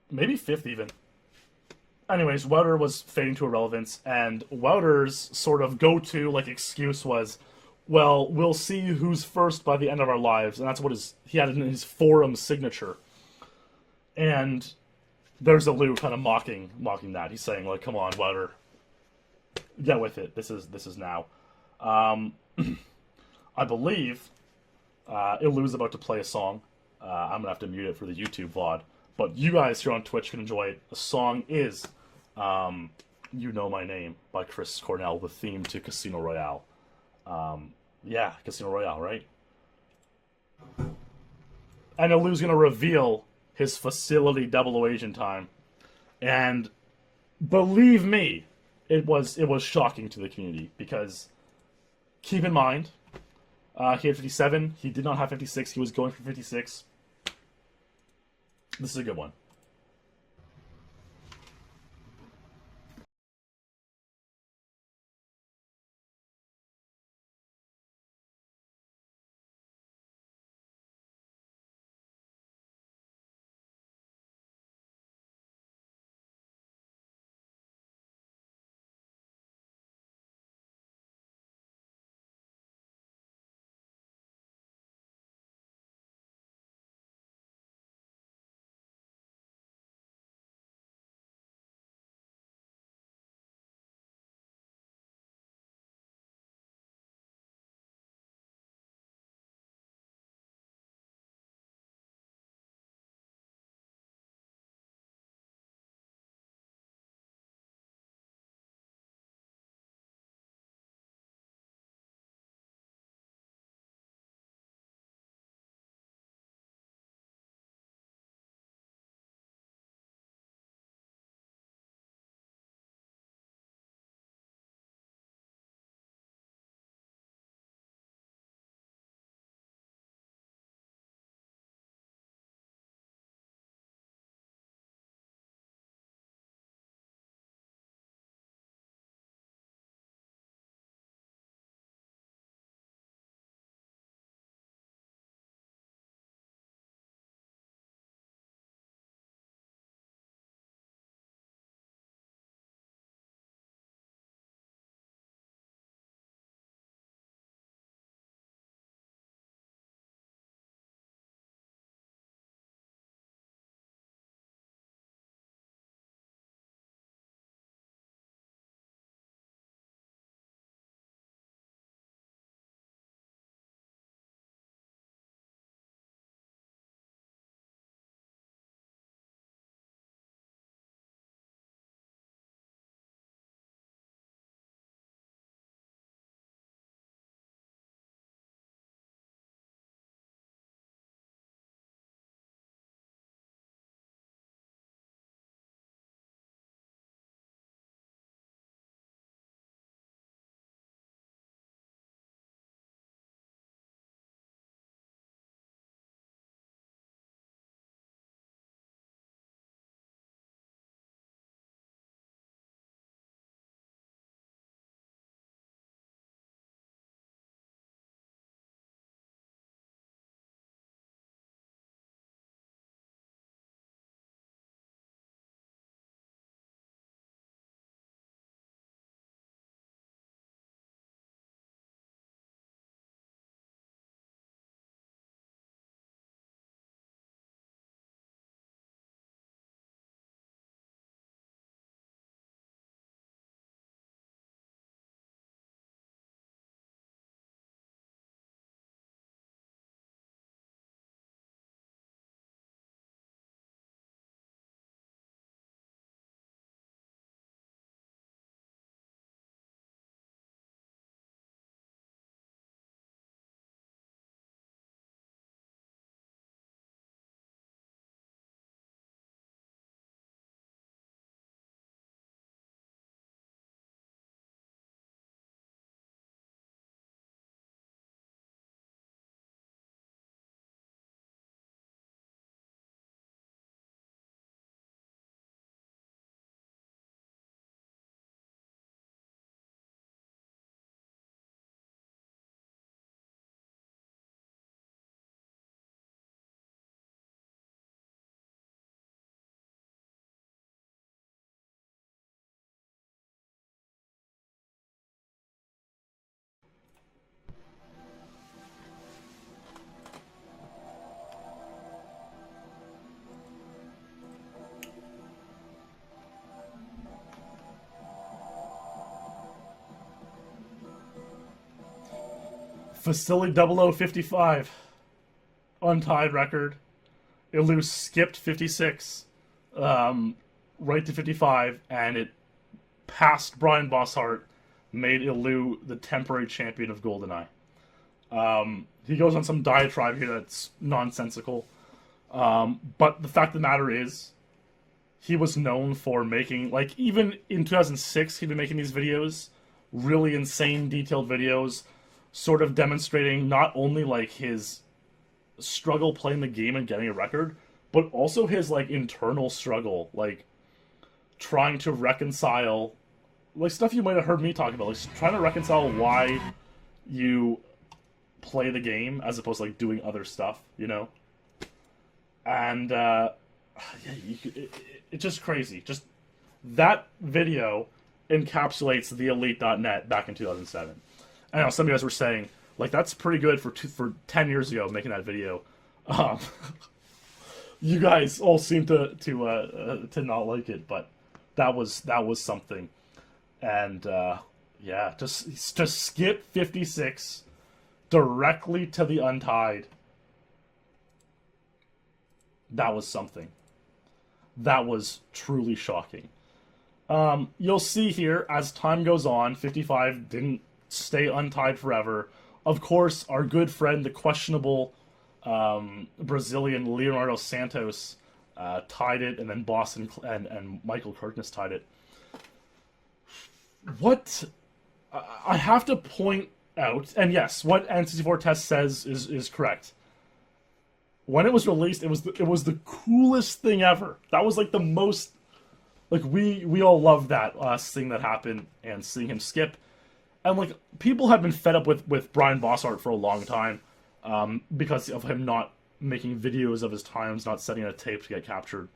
[SPEAKER 1] Maybe fifth even. Anyways, Wouter was fading to irrelevance, and Wouter's sort of go-to excuse was, well, we'll see who's first by the end of our lives, and that's what he had in his forum signature. And there's Illu kind of mocking that. He's saying, come on, Wouter, get with it. This is now. I believe Illu's about to play a song. I'm gonna have to mute it for the YouTube VOD, but you guys here on Twitch can enjoy it. The song is "You Know My Name" by Chris Cornell, the theme to Casino Royale. Yeah, Casino Royale, right? And Illu's gonna reveal his facility double O agent time, and believe me, it was shocking to the community, because keep in mind, he had 57. He did not have 56. He was going for 56. This is a good one. Facility 0055. Untied record. Illu skipped 56. Right to 55. And it passed Bryan Bosshardt. Made Illu the temporary champion of GoldenEye. He goes on some diatribe here that's nonsensical. But the fact of the matter is, he was known for making, like, even in 2006, he'd been making these videos, really insane, detailed videos, sort of demonstrating not only, like, his struggle playing the game and getting a record, but also his, like, internal struggle, like, trying to reconcile, like, stuff you might have heard me talk about, like, trying to reconcile why you play the game as opposed to, like, doing other stuff, you know? And, yeah, it's just crazy. Just that video encapsulates the Elite.net back in 2007. I know some of you guys were saying, like, that's pretty good for 10 years ago making that video. You guys all seem to not like it, but that was something. And yeah, just skip 56 directly to the Untied. That was something. That was truly shocking. You'll see here, as time goes on, 55 didn't stay untied forever. Of course, our good friend, the questionable Brazilian Leonardo Santos, tied it, and then Boston and Michael Kirkness tied it. What I have to point out, and yes, what N64 Test says is correct. When it was released, it was the coolest thing ever. That was like the most, like, we all loved that, seeing that happen and seeing him skip. And like, people have been fed up with Bryan Bosshardt for a long time, because of him not making videos of his times, not setting a tape to get captured.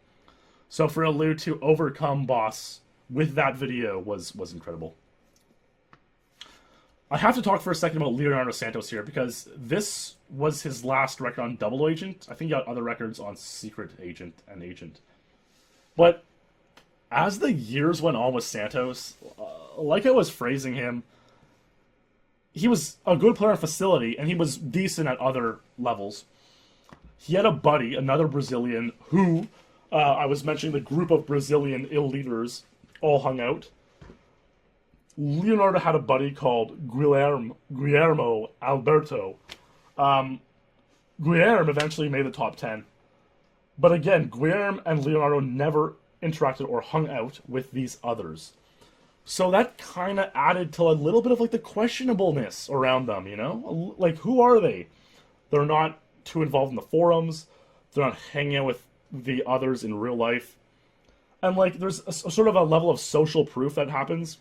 [SPEAKER 1] So for Illu to overcome Boss with that video was incredible. I have to talk for a second about Leonardo Santos here, because this was his last record on Double Agent. I think he got other records on Secret Agent and Agent. But as the years went on with Santos, like I was phrasing him, he was a good player on Facility, and he was decent at other levels. He had a buddy, another Brazilian, who, I was mentioning the group of Brazilian leaders all hung out. Leonardo had a buddy called Guillermo Alberto. Guillermo eventually made the top 10. But again, Guillermo and Leonardo never interacted or hung out with these others. So that kind of added to a little bit of, like, the questionableness around them, you know? Like, who are they? They're not too involved in the forums. They're not hanging out with the others in real life. And, like, there's a sort of a level of social proof that happens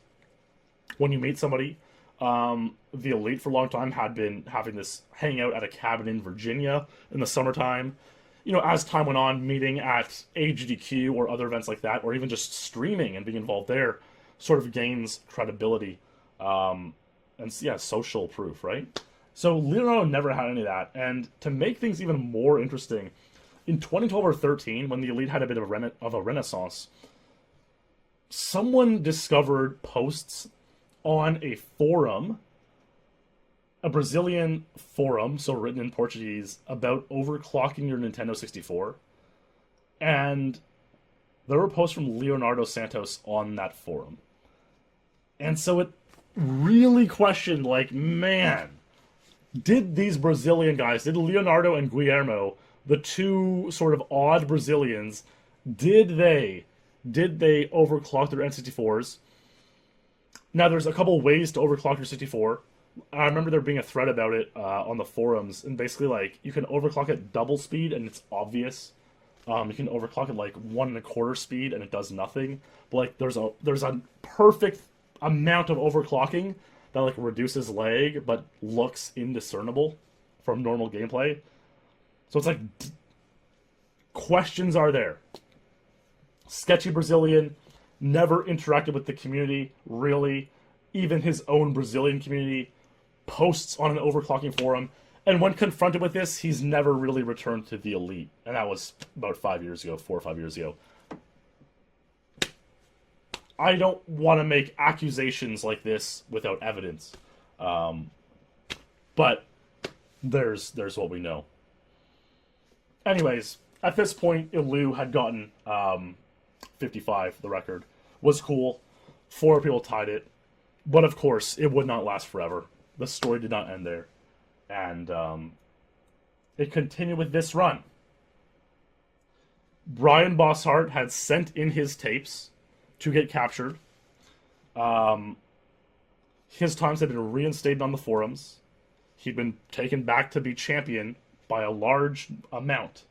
[SPEAKER 1] when you meet somebody. The Elite for a long time had been having this hangout at a cabin in Virginia in the summertime. You know, as time went on, meeting at AGDQ or other events like that, or even just streaming and being involved there, sort of gains credibility. And yeah, social proof, right? So Leonardo never had any of that. And to make things even more interesting, in 2012 or 13, when the Elite had a bit of a renaissance, someone discovered posts on a forum, a Brazilian forum, so written in Portuguese, about overclocking your Nintendo 64. And there were posts from Leonardo Santos on that forum. And so it really questioned, like, man, did these Brazilian guys, did Leonardo and Guillermo, the two sort of odd Brazilians, did they overclock their N64s? Now, there's a couple ways to overclock your 64. I remember there being a thread about it on the forums, and basically, like, you can overclock at double speed, and it's obvious. You can overclock at, like, 1 1/4 speed, and it does nothing. But, like, there's a perfect amount of overclocking that, like, reduces lag, but looks indiscernible from normal gameplay. So it's like, questions are there. Sketchy Brazilian, never interacted with the community, really. Even his own Brazilian community posts on an overclocking forum. And when confronted with this, he's never really returned to the Elite. And that was about 5 years ago, 4 or 5 years ago. I don't want to make accusations like this without evidence. But there's what we know. Anyways, at this point, Illu had gotten 55, the record. Was cool. 4 people tied it. But of course, it would not last forever. The story did not end there. And it continued with this run. Bryan Bosshardt had sent in his tapes to get captured. His times had been reinstated on the forums. He'd been taken back to be champion by a large amount.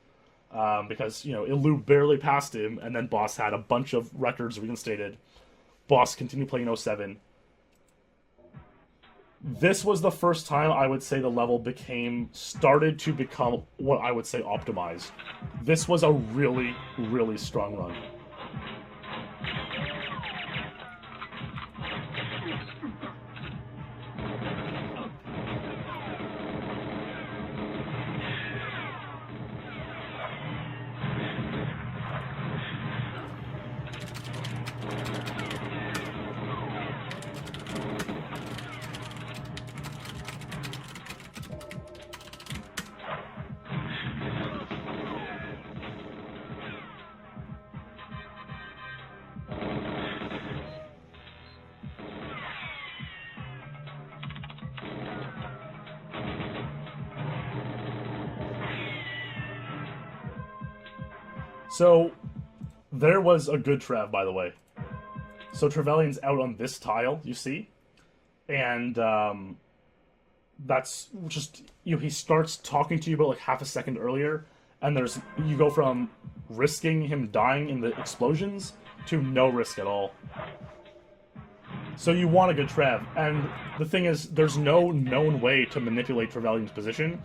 [SPEAKER 1] Because, you know, Illu barely passed him, and then Boss had a bunch of records reinstated. Boss continued playing 07. This was the first time I would say the level started to become what I would say optimized. This was a really, really strong run. So, there was a good Trev, by the way. So Trevelyan's out on this tile, you see? And that's just, you know, he starts talking to you about like half a second earlier, and you go from risking him dying in the explosions to no risk at all. So you want a good Trev, and the thing is, there's no known way to manipulate Trevelyan's position.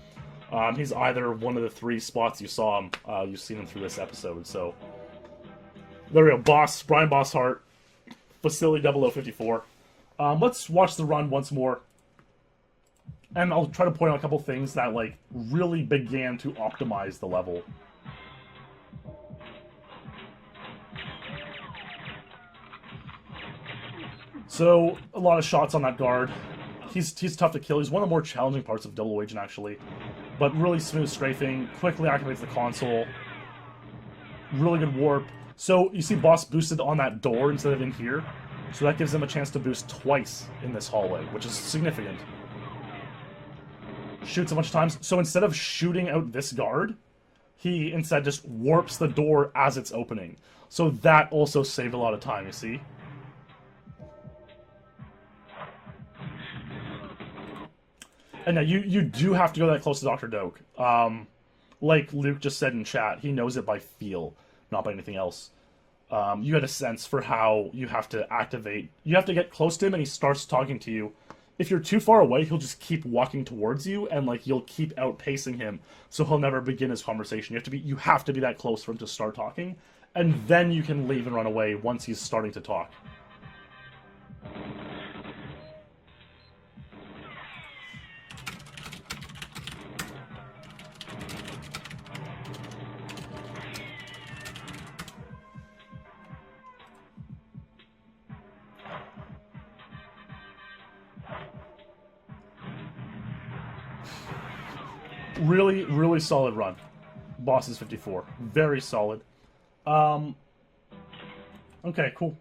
[SPEAKER 1] He's either one of the 3 spots you saw him. You've seen him through this episode, so... There we go, Bryan Bosshardt, Facility 0054. Let's watch the run once more. And I'll try to point out a couple things that, like, really began to optimize the level. So, a lot of shots on that guard. He's tough to kill. He's one of the more challenging parts of Double Agent, actually. But really smooth strafing, quickly activates the console. Really good warp. So, you see Boss boosted on that door instead of in here. So that gives him a chance to boost twice in this hallway, which is significant. Shoots a bunch of times. So instead of shooting out this guard, he instead just warps the door as it's opening. So that also saved a lot of time, you see? And now you do have to go that close to Dr. Doak. Like Luke just said in chat, he knows it by feel, not by anything else. You had a sense for how you have to activate. You have to get close to him and he starts talking to you. If you're too far away, he'll just keep walking towards you and like you'll keep outpacing him. So he'll never begin his conversation. You have to be that close for him to start talking. And then you can leave and run away once he's starting to talk. Really, really solid run. Boss is 54. Very solid. Okay, cool.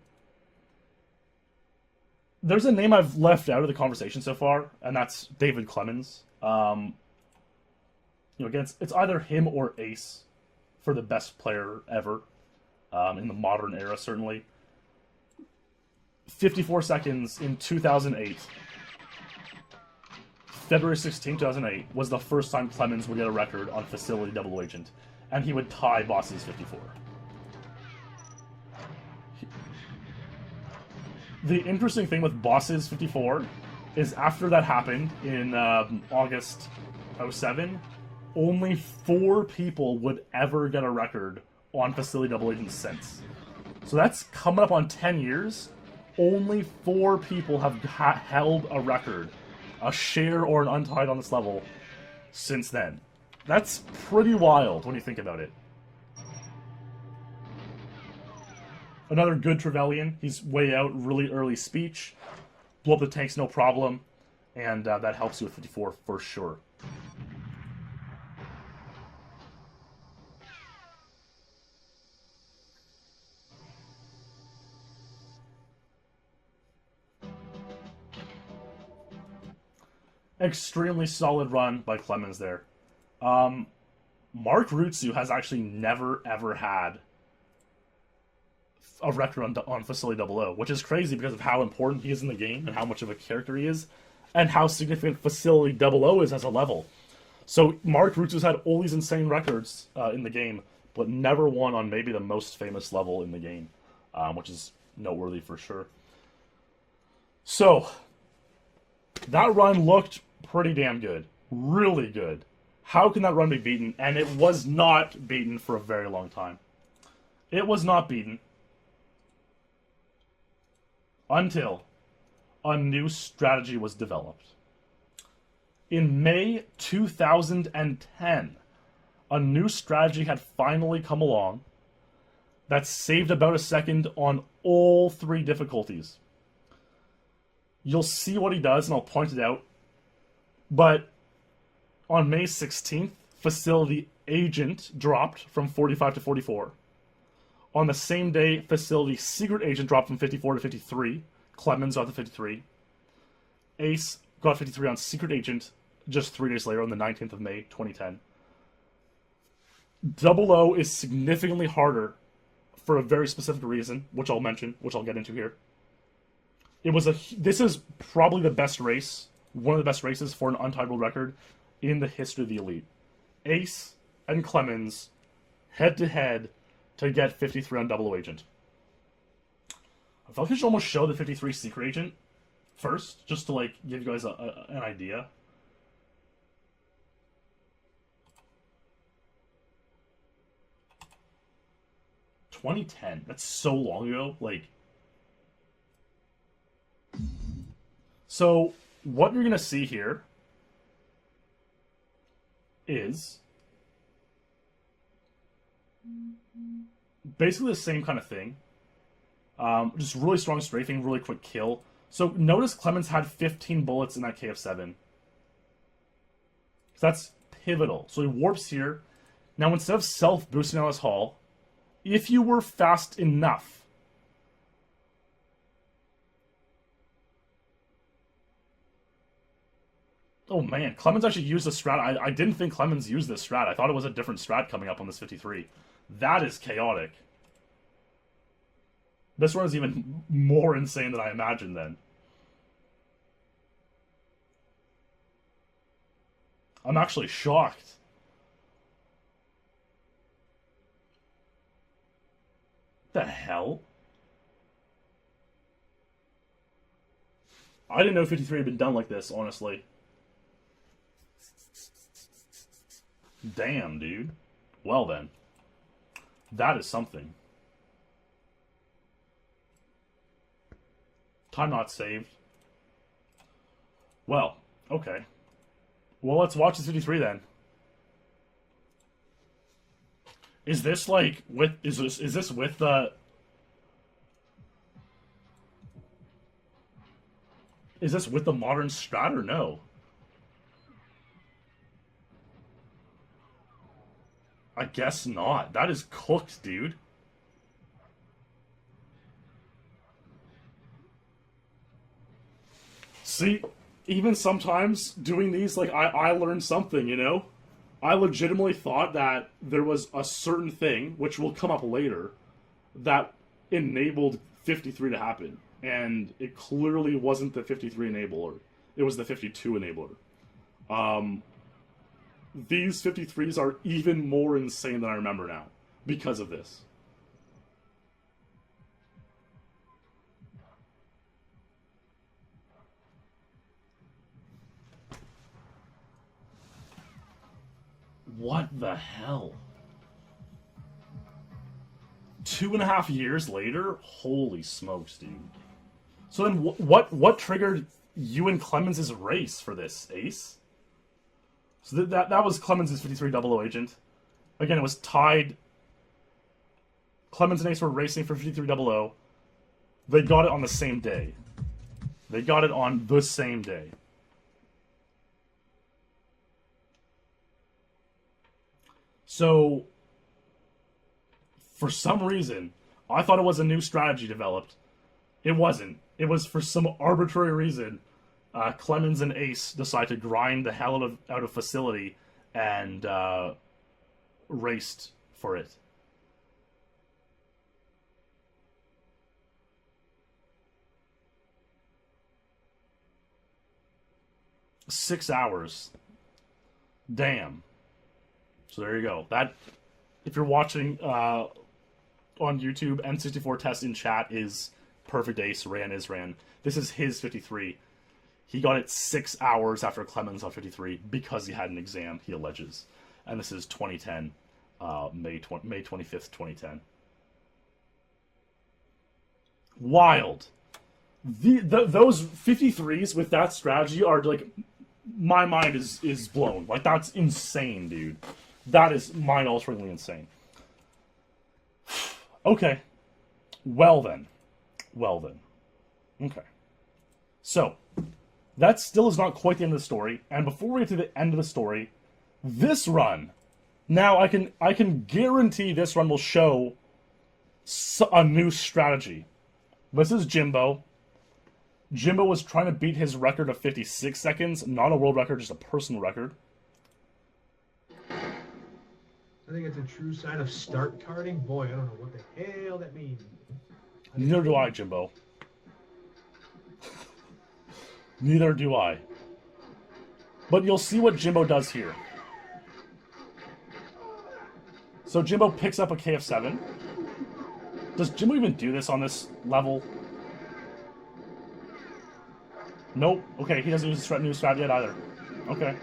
[SPEAKER 1] There's a name I've left out of the conversation so far, and that's David Clemens. You know, again, it's either him or Ace for the best player ever in the modern era, certainly. 54 seconds in 2008. February 16, 2008 was the first time Clemens would get a record on Facility Double Agent, and he would tie Boss's 54. The interesting thing with Boss's 54 is after that happened in August 07, only 4 people would ever get a record on Facility Double Agent since. So that's coming up on 10 years. Only 4 people have held a record, a share or an untied on this level since then. That's pretty wild when you think about it. Another good Trevelyan. He's way out, really early speech. Blow up the tanks, no problem. And that helps you with 54 for sure. extremely solid run by Clemens there. Mark Rutsu has actually never, ever had a record on Facility 00, which is crazy because of how important he is in the game and how much of a character he is, and how significant Facility 00 is as a level. So Mark Rutsu's had all these insane records in the game, but never won on maybe the most famous level in the game, which is noteworthy for sure. So, that run looked pretty damn good. Really good. How can that run be beaten? And it was not beaten for a very long time. It was not beaten until a new strategy was developed. In May 2010, a new strategy had finally come along that saved about a second on all 3 difficulties. You'll see what he does, and I'll point it out. But on May 16th, Facility Agent dropped from 45 to 44. On the same day, Facility Secret Agent dropped from 54 to 53. Clemens got the 53. Ace got 53 on Secret Agent just 3 days later, on the 19th of May, 2010. 00 is significantly harder for a very specific reason, which I'll mention, which I'll get into here. This is probably the best race, one of the best races for an Untitled record in the history of the Elite. Ace and Clemens head-to-head to get 53 on 00 Agent. I felt like I should almost show the 53 Secret Agent first, just to like give you guys an idea. That's so long ago. Like, so what you're gonna see here is basically the same kind of thing. Just really strong strafing, really quick kill. So notice Clemens had 15 bullets in that KF7. So that's pivotal. So he warps here. Now instead of self-boosting on his hull, if you were fast enough, oh man, Clemens actually used a strat. I didn't think Clemens used this strat. I thought it was a different strat coming up on this 53. That is chaotic. This run is even more insane than I imagined then. I'm actually shocked. The hell? I didn't know 53 had been done like this, honestly. Damn, dude. Well then. That is something. Time not saved. Well, okay. Well, let's watch the 53 then. Is this like with is this with the modern strat or no? I guess not. That is cooked, dude. See, even sometimes doing these, like, I learned something, you know? I legitimately thought that there was a certain thing, which will come up later, that enabled 53 to happen. And it clearly wasn't the 53 enabler. It was the 52 enabler. These 53s are even more insane than I remember now, because of this. What the hell? 2.5 years later? Holy smokes, dude. So then what triggered you and Clemens' race for this, Ace? So that was Clemens' 5300 Agent. Again, it was tied. Clemens and Ace were racing for 5300. They got it on the same day. They got it on the same day. So, for some reason, I thought it was a new strategy developed. It wasn't. It was for some arbitrary reason. Clemens and Ace decide to grind the hell out of facility and raced for it. Six hours. Damn. So there you go. That, if you're watching on YouTube, N64 test in chat is Perfect Ace, Rayan Isran. This is his 53. He got it 6 hours after Clemens on 53 because he had an exam, he alleges. And this is 2010, May 25th, 2010. Wild. Those 53s with that strategy are like, my mind is blown. Like, that's insane, dude. That is mind-alteringly insane. Okay. Well then. Okay. So, that still is not quite the end of the story. And before we get to the end of the story, this run. Now, I can guarantee this run will show a new strategy. This is Jimbo. Jimbo was trying to beat his record of 56 seconds. Not a world record, just a personal record.
[SPEAKER 3] I think it's a true sign of start carding. Boy, I don't know what the hell that means.
[SPEAKER 1] Neither do I, Jimbo. Neither do I. But you'll see what Jimbo does here. So Jimbo picks up a KF7. Does Jimbo even do this on this level? Nope. Okay, he doesn't use the new strat yet either. Okay.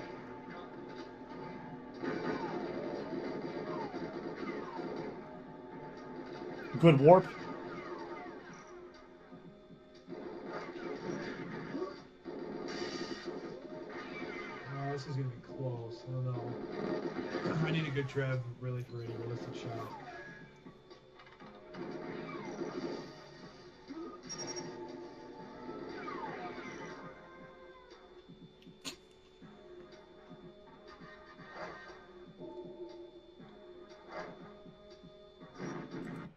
[SPEAKER 1] Good warp.
[SPEAKER 3] This is gonna be close. I don't know. I need a good trev, really, for any realistic shot.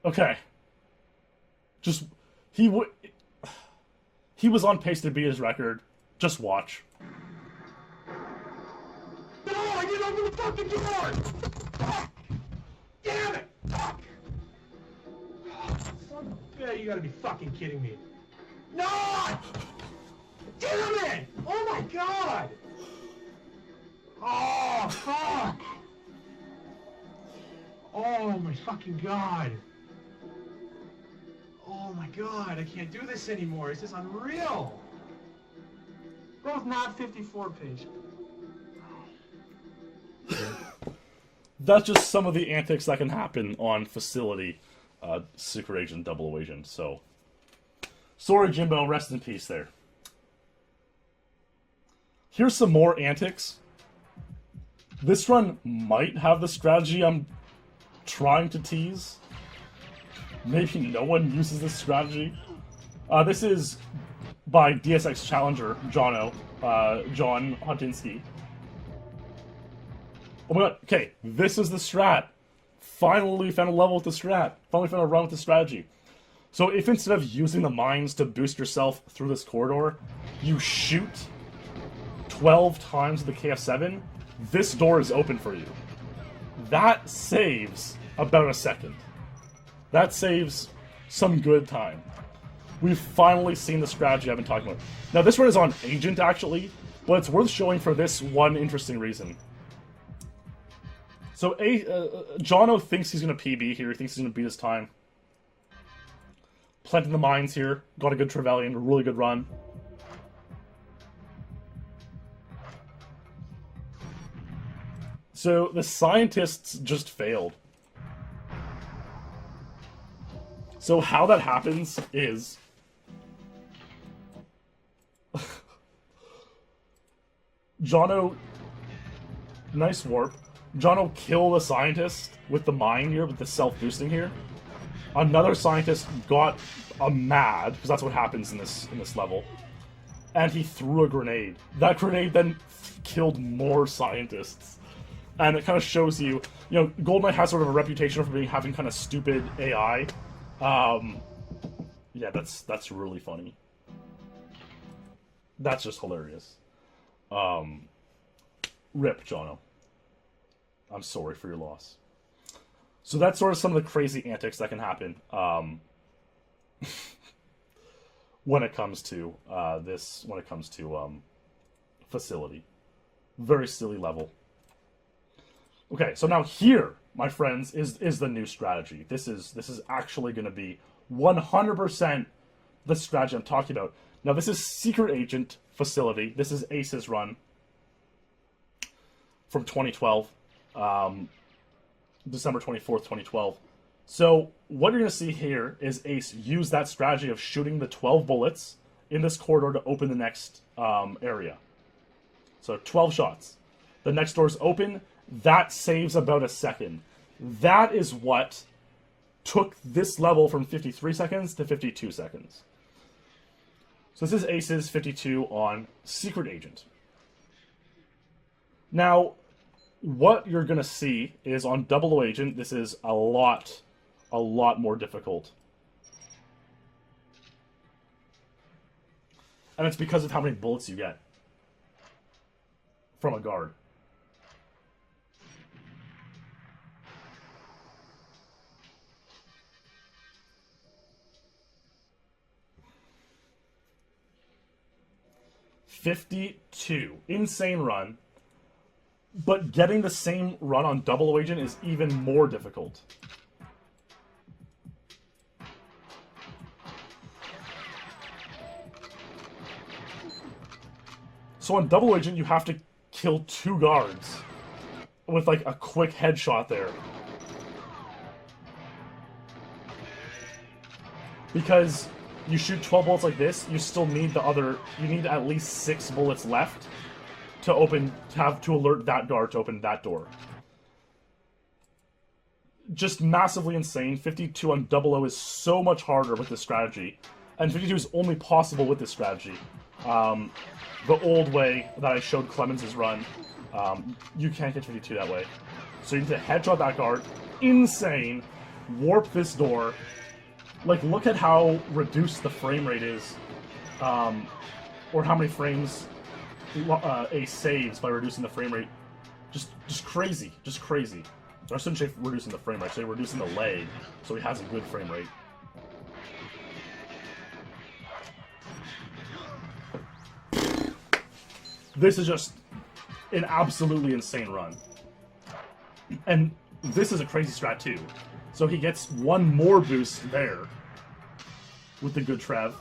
[SPEAKER 1] Okay. Just he was on pace to beat his record. Just watch.
[SPEAKER 3] No, I didn't open the fucking door! Fuck! Damn it! Fuck! Son of a bitch, you gotta be fucking kidding me. No! Damn it! Oh my god! Oh, fuck! Oh my fucking god! Oh my god, I can't do this anymore. This is unreal. Both not 54 page.
[SPEAKER 1] That's just some of the antics that can happen on facility, Secret Agent Double Agent. So, sorry, Jimbo. Rest in peace there. Here's some more antics. This run might have the strategy I'm trying to tease. Maybe no one uses this strategy. This is by DSX Challenger, Jono, John Hotinski. Oh my god, okay, this is the strat. Finally found a level with the strat. Finally found a run with the strategy. So if instead of using the mines to boost yourself through this corridor, you shoot 12 times with the KF7, this door is open for you. That saves about a second. That saves some good time. We've finally seen the strategy I've been talking about. Now, this one is on Agent, actually, but it's worth showing for this one interesting reason. So, Jono thinks he's going to PB here. He thinks he's going to beat his time. Planting the mines here. Got a good Trevelyan, a really good run. So, the scientists just failed. So how that happens is... Jono... Nice warp. Jono kill the scientist with the mine here, with the self-boosting here. Another scientist got a mad, because that's what happens in this level. And he threw a grenade. That grenade then killed more scientists. And it kind of shows you, you know, GoldenEye has sort of a reputation for having kind of stupid AI. Yeah, that's really funny. That's just hilarious. Rip, Jono. I'm sorry for your loss. So that's sort of some of the crazy antics that can happen when it comes to facility. Very silly level. Okay, so now here, my friends, is the new strategy. This is actually going to be 100% the strategy I'm talking about. Now, this is Secret Agent Facility. This is Ace's run from 2012. December 24th, 2012. So what you're going to see here is Ace use that strategy of shooting the 12 bullets in this corridor to open the next area. So 12 shots. The next door's open. That saves about a second. That is what took this level from 53 seconds to 52 seconds. So this is Ace's 52 on Secret Agent. Now, what you're going to see is on Double O Agent, this is a lot more difficult. And it's because of how many bullets you get from a guard. .52. Insane run. But getting the same run on Double O Agent is even more difficult. So on Double O Agent, you have to kill 2 guards with like a quick headshot there. Because you shoot 12 bullets like this, you still need you need at least 6 bullets left to alert that guard to open that door. Just massively insane. 52 on Double O is so much harder with this strategy. And 52 is only possible with this strategy. The old way that I showed Clemens' run, you can't get 52 that way. So you need to headshot that guard. Insane. Warp this door. Like, look at how reduced the frame rate is. Or how many frames Ace saves by reducing the frame rate. Just crazy. Just crazy. I shouldn't say reducing the frame rate, I should say reducing the lag, so he has a good frame rate. This is just an absolutely insane run. And this is a crazy strat too. So he gets one more boost there with the good Trev.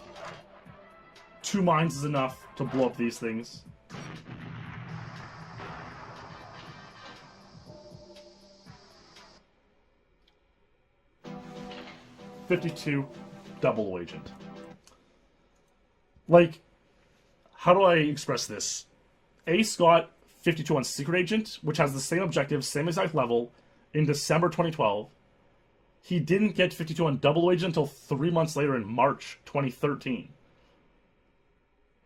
[SPEAKER 1] 2 mines is enough to blow up these things. .52 Double O Agent. Like, how do I express this? Ace got 52 on Secret Agent, which has the same objective, same exact level, in December 2012. He didn't get 52 on Double O Agent until 3 months later in March 2013.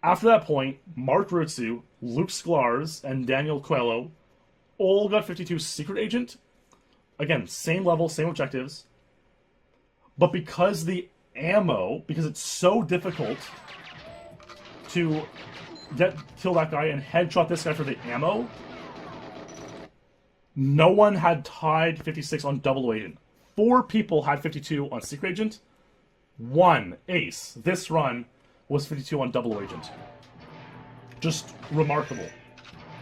[SPEAKER 1] After that point, Mark Rutsu, Luke Szklarz, and Daniel Coelho all got 52 Secret Agent. Again, same level, same objectives. But because the ammo, because it's so difficult to kill that guy and headshot this guy for the ammo, no one had tied 56 on Double O Agent. 4 people had 52 on Secret Agent. 1, Ace. This run was 52 on Double O Agent. Just remarkable.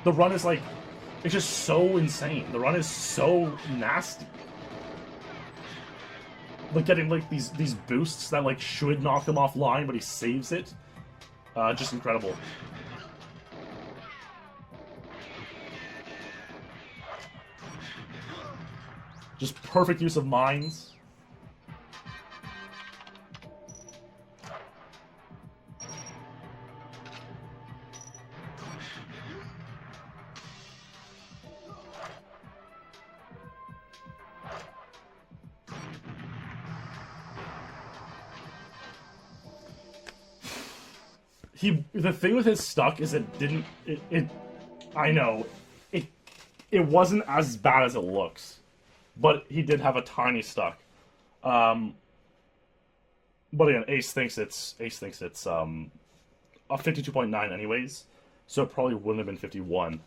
[SPEAKER 1] The run is like, it's just so insane. The run is so nasty. Like getting like these boosts that like should knock him offline, but he saves it. Just incredible. Just perfect use of mines. The thing with his stuck is I know, it wasn't as bad as it looks, but he did have a tiny stuck. But again, Ace thinks it's a 52.9 anyways, so it probably wouldn't have been 51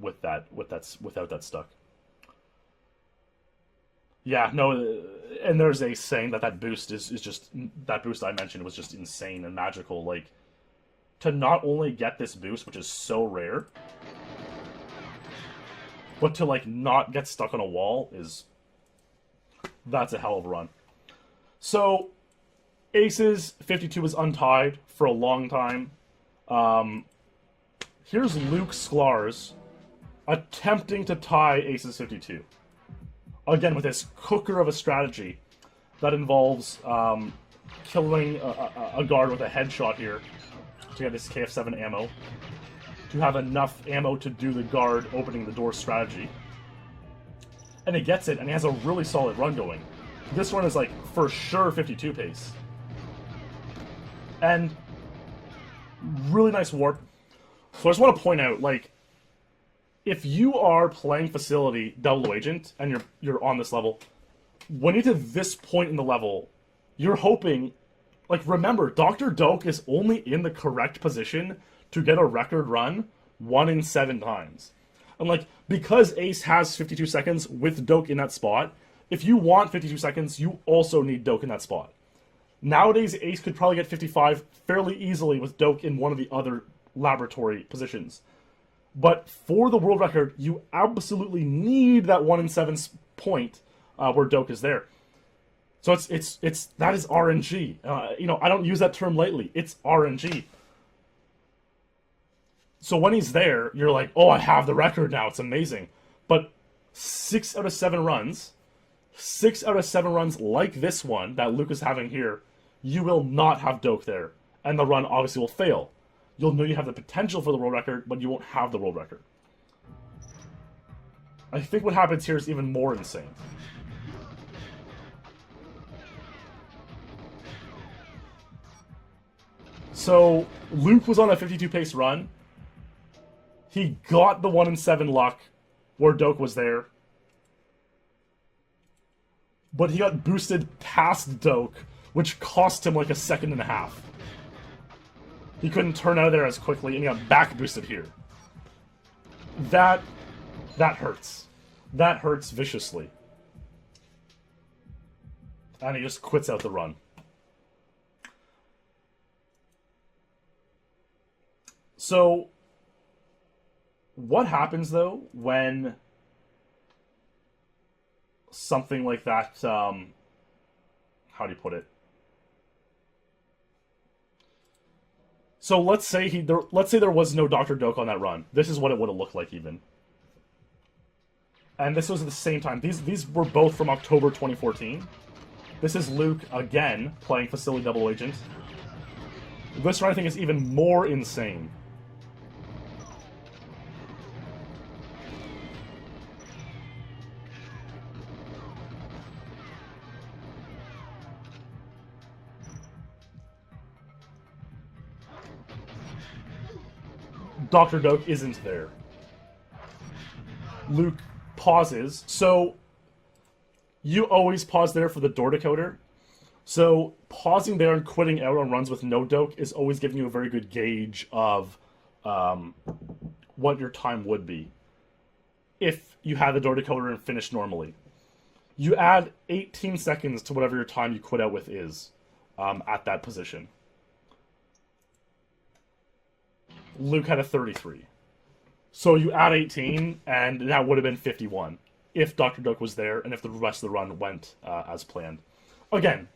[SPEAKER 1] without that stuck. Yeah, no, and there's a saying that boost is just, that boost I mentioned was just insane and magical. Like, to not only get this boost, which is so rare, but to, like, not get stuck on a wall that's a hell of a run. So, Aces 52 was untied for a long time. Here's Luke Szklarz attempting to tie Aces 52. Again, with this cooker of a strategy that involves killing a guard with a headshot here to get this KF7 ammo, to have enough ammo to do the guard opening the door strategy. And he gets it, and he has a really solid run going. This run is, like, for sure 52 pace. And really nice warp. So I just want to point out, like, if you are playing Facility Double Agent and you're on this level, when you get to this point in the level, you're hoping, like, remember, Dr. Doak is only in the correct position to get a record run 1 in 7 times. And, like, because Ace has 52 seconds with Doak in that spot, if you want 52 seconds, you also need Doak in that spot. Nowadays, Ace could probably get 55 fairly easily with Doak in one of the other laboratory positions. But for the world record, you absolutely need that 1 in 7 point where Doak is there. So that is RNG. You know, I don't use that term lightly. It's RNG. So when he's there, you're like, oh, I have the record now. It's amazing. But 6 out of 7 runs, 6 out of 7 runs like this one that Luke is having here, you will not have Doak there. And the run obviously will fail. You'll know you have the potential for the world record, but you won't have the world record. I think what happens here is even more insane. So, Luke was on a 52 pace run. He got the 1 in 7 luck where Doak was there. But he got boosted past Doak, which cost him like a second and a half. He couldn't turn out of there as quickly, and he got back boosted here. That hurts. That hurts viciously. And he just quits out the run. So, what happens, though, when something like that, how do you put it? So let's say there was no Dr. Doak on that run. This is what it would have looked like even. And this was at the same time. These were both from October 2014. This is Luke, again, playing Facility Double Agent. This run, I think, is even more insane. Dr. Doak isn't there. Luke pauses. So, you always pause there for the door decoder. So, pausing there and quitting out on runs with no Doak is always giving you a very good gauge of what your time would be if you had the door decoder and finished normally. You add 18 seconds to whatever your time you quit out with is at that position. Luke had a 33. So you add 18, and that would have been 51 if Dr. Doak was there and if the rest of the run went as planned. Again,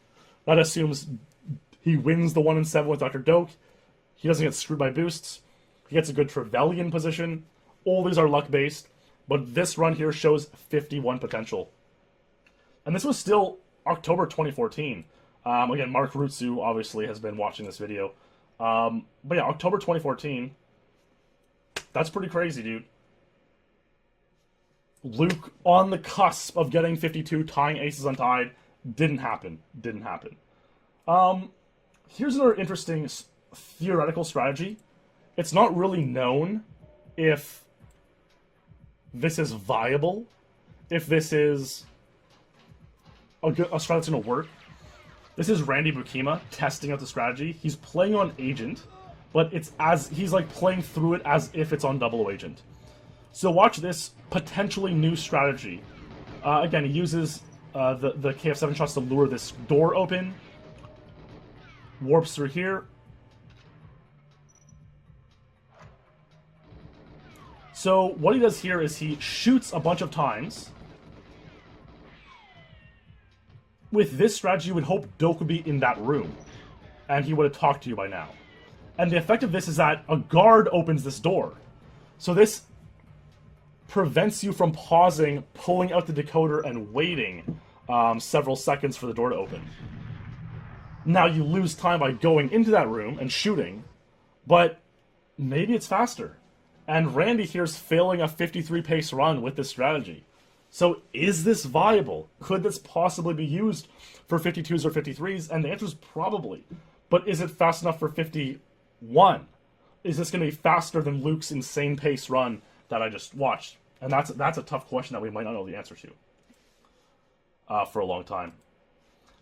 [SPEAKER 1] that assumes he wins the 1 in 7 with Dr. Doak. He doesn't get screwed by boosts. He gets a good Trevelyan position. All these are luck-based, but this run here shows 51 potential. And this was still October 2014. Again, Mark Rutsu obviously has been watching this video. But yeah, October 2014. That's pretty crazy, dude. Luke on the cusp of getting 52, tying Aces Untied. Didn't happen. Didn't happen. Here's another interesting theoretical strategy. It's not really known if this is viable, if this is a strategy that's going to work. This is Randy Buikema testing out the strategy. He's playing on Agent, but it's as he's like playing through it as if it's on double agent. So watch this potentially new strategy. Again, he uses the KF7 shots to lure this door open. Warps through here. So what he does here is he shoots a bunch of times. With this strategy, you would hope Doak would be in that room, and he would have talked to you by now. And the effect of this is that a guard opens this door. So this prevents you from pausing, pulling out the decoder, and waiting several seconds for the door to open. Now you lose time by going into that room and shooting, but maybe it's faster. And Randy here's failing a 53 pace run with this strategy. So is this viable? Could this possibly be used for 52s or 53s? And the answer is probably. But is it fast enough for 51? Is this going to be faster than Luke's insane pace run that I just watched? And that's a tough question that we might not know the answer to for a long time.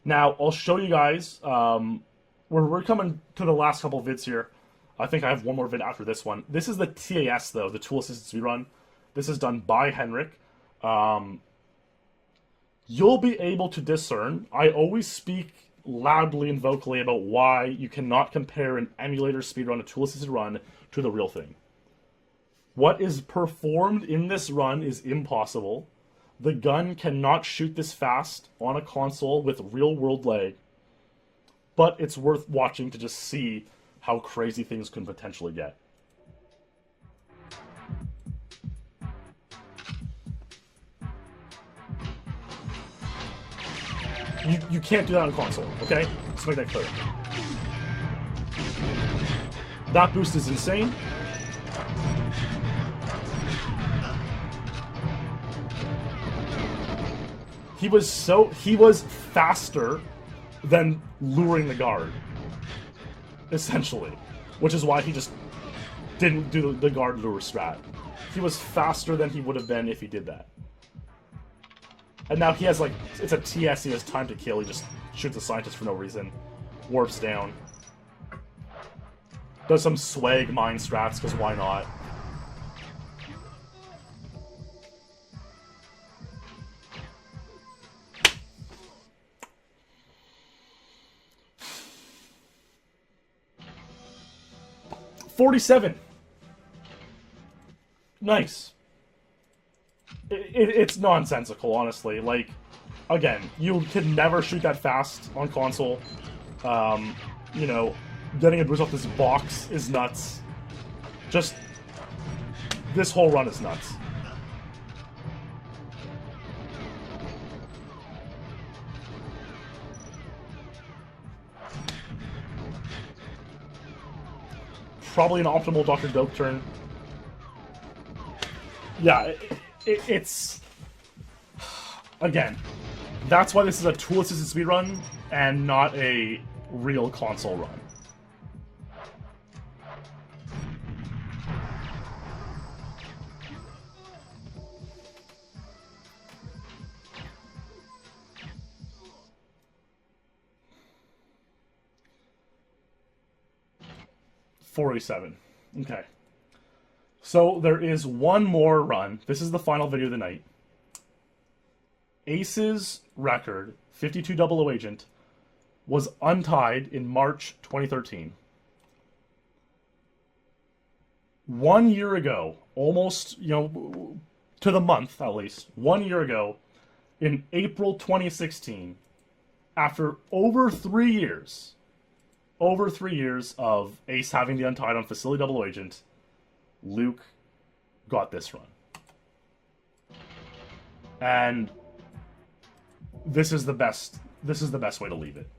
[SPEAKER 1] Now, I'll show you guys. We're coming to the last couple of vids here. I think I have one more vid after this one. This is the TAS, though, the Tool Assisted Speedrun. This is done by Henrik. You'll be able to discern. I always speak loudly and vocally about why you cannot compare an emulator speedrun, a tool-assisted run, to the real thing. What is performed in this run is impossible. The gun cannot shoot this fast on a console with real-world lag, but it's worth watching to just see how crazy things can potentially get. You can't do that on console, okay? Let's make that clear. That boost is insane. He was faster than luring the guard, essentially, which is why he just didn't do the guard lure strat. He was faster than he would have been if he did that. And now he has, like, it's a TS, he has time to kill, he just shoots a scientist for no reason, warps down, does some swag mine strats, because why not? $47. Nice. It's nonsensical, honestly. Like, again, you could never shoot that fast on console. You know, getting a boost off this box is nuts. Just, this whole run is nuts. Probably an optimal Dr. Doak turn. Yeah, it's... Again, that's why this is a tool-assisted speedrun and not a real console run. $47. Okay. So there is one more run. This is the final video of the night. Ace's record, 52 double agent, was untied in March 2013. 1 year ago, almost, you know, to the month at least, 1 year ago, in April 2016, after over 3 years of Ace having the untied on facility double agent, Luke got this run. And this is the best way to leave it.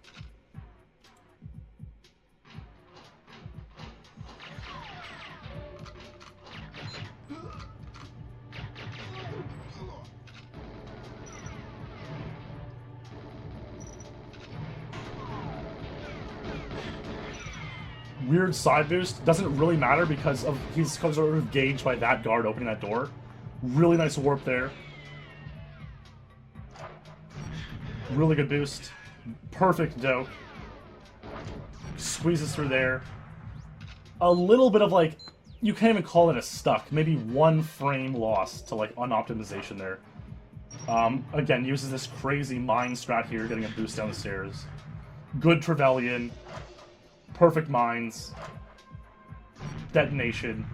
[SPEAKER 1] Weird side boost, doesn't really matter because of he's sort of gauged by that guard opening that door. Really nice warp there. Really good boost. Perfect Doak. Squeezes through there. a little bit of like, you can't even call it a stuck. Maybe 1 frame loss to like unoptimization there. Again, uses this crazy mine strat here, getting a boost down the stairs. Good Trevelyan. Perfect mines. Detonation.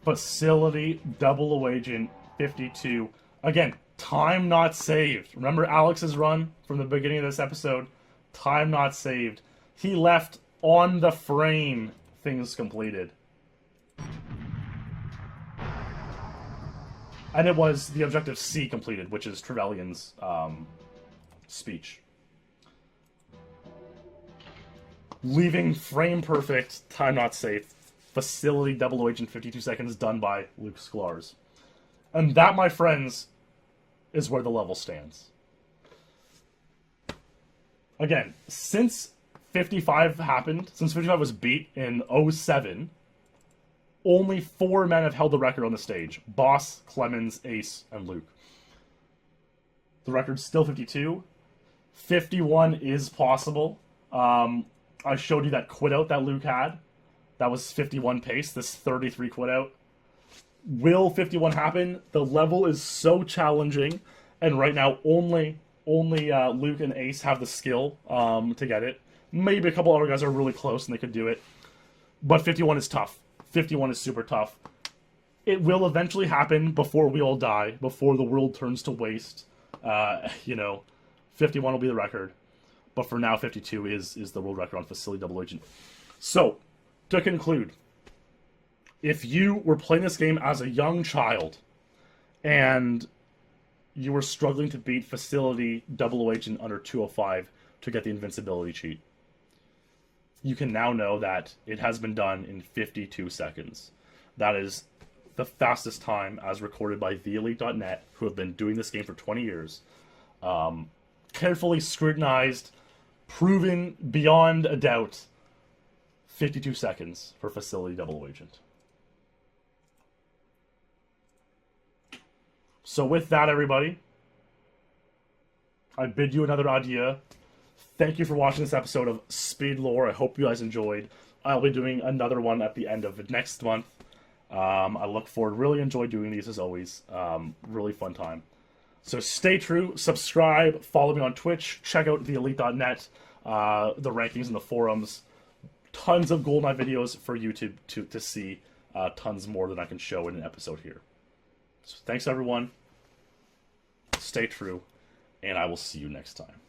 [SPEAKER 1] Facility double agent 52. Again, time not saved. Remember Alex's run from the beginning of this episode? Time not saved. He left on the frame things completed. And it was the objective C completed, which is Trevelyan's speech. Leaving frame perfect, time not safe. Facility double agent 52 seconds done by Luke Szklarz. And that, my friends, is where the level stands. Again, since 55 happened, since 55 was beat in 07, only 4 men have held the record on the stage. Boss, Clemens, Ace, and Luke. The record's still 52. 51 is possible. I showed you that quit out that Luke had. That was 51 pace, this 33 quit out. Will 51 happen? The level is so challenging, and right now only Luke and Ace have the skill to get it. Maybe a couple other guys are really close and they could do it. But 51 is tough. 51 is super tough. It will eventually happen before we all die, before the world turns to waste. 51 will be the record. But for now, 52 is the world record on Facility Double Agent. So, to conclude, if you were playing this game as a young child and you were struggling to beat Facility Double Agent under 205 to get the invincibility cheat, you can now know that it has been done in 52 seconds. That is the fastest time as recorded by TheElite.net, who have been doing this game for 20 years. Carefully scrutinized, proven beyond a doubt, 52 seconds for Facility Double Agent. So with that, everybody, I bid you another adieu. Thank you for watching this episode of SpeedLore. I hope you guys enjoyed. I'll be doing another one at the end of next month. I look forward. Really enjoy doing these as always. Really fun time. So stay true. Subscribe. Follow me on Twitch. Check out TheElite.net. The rankings in the forums. Tons of GoldenEye videos for you to see. Tons more than I can show in an episode here. So thanks, everyone. Stay true. And I will see you next time.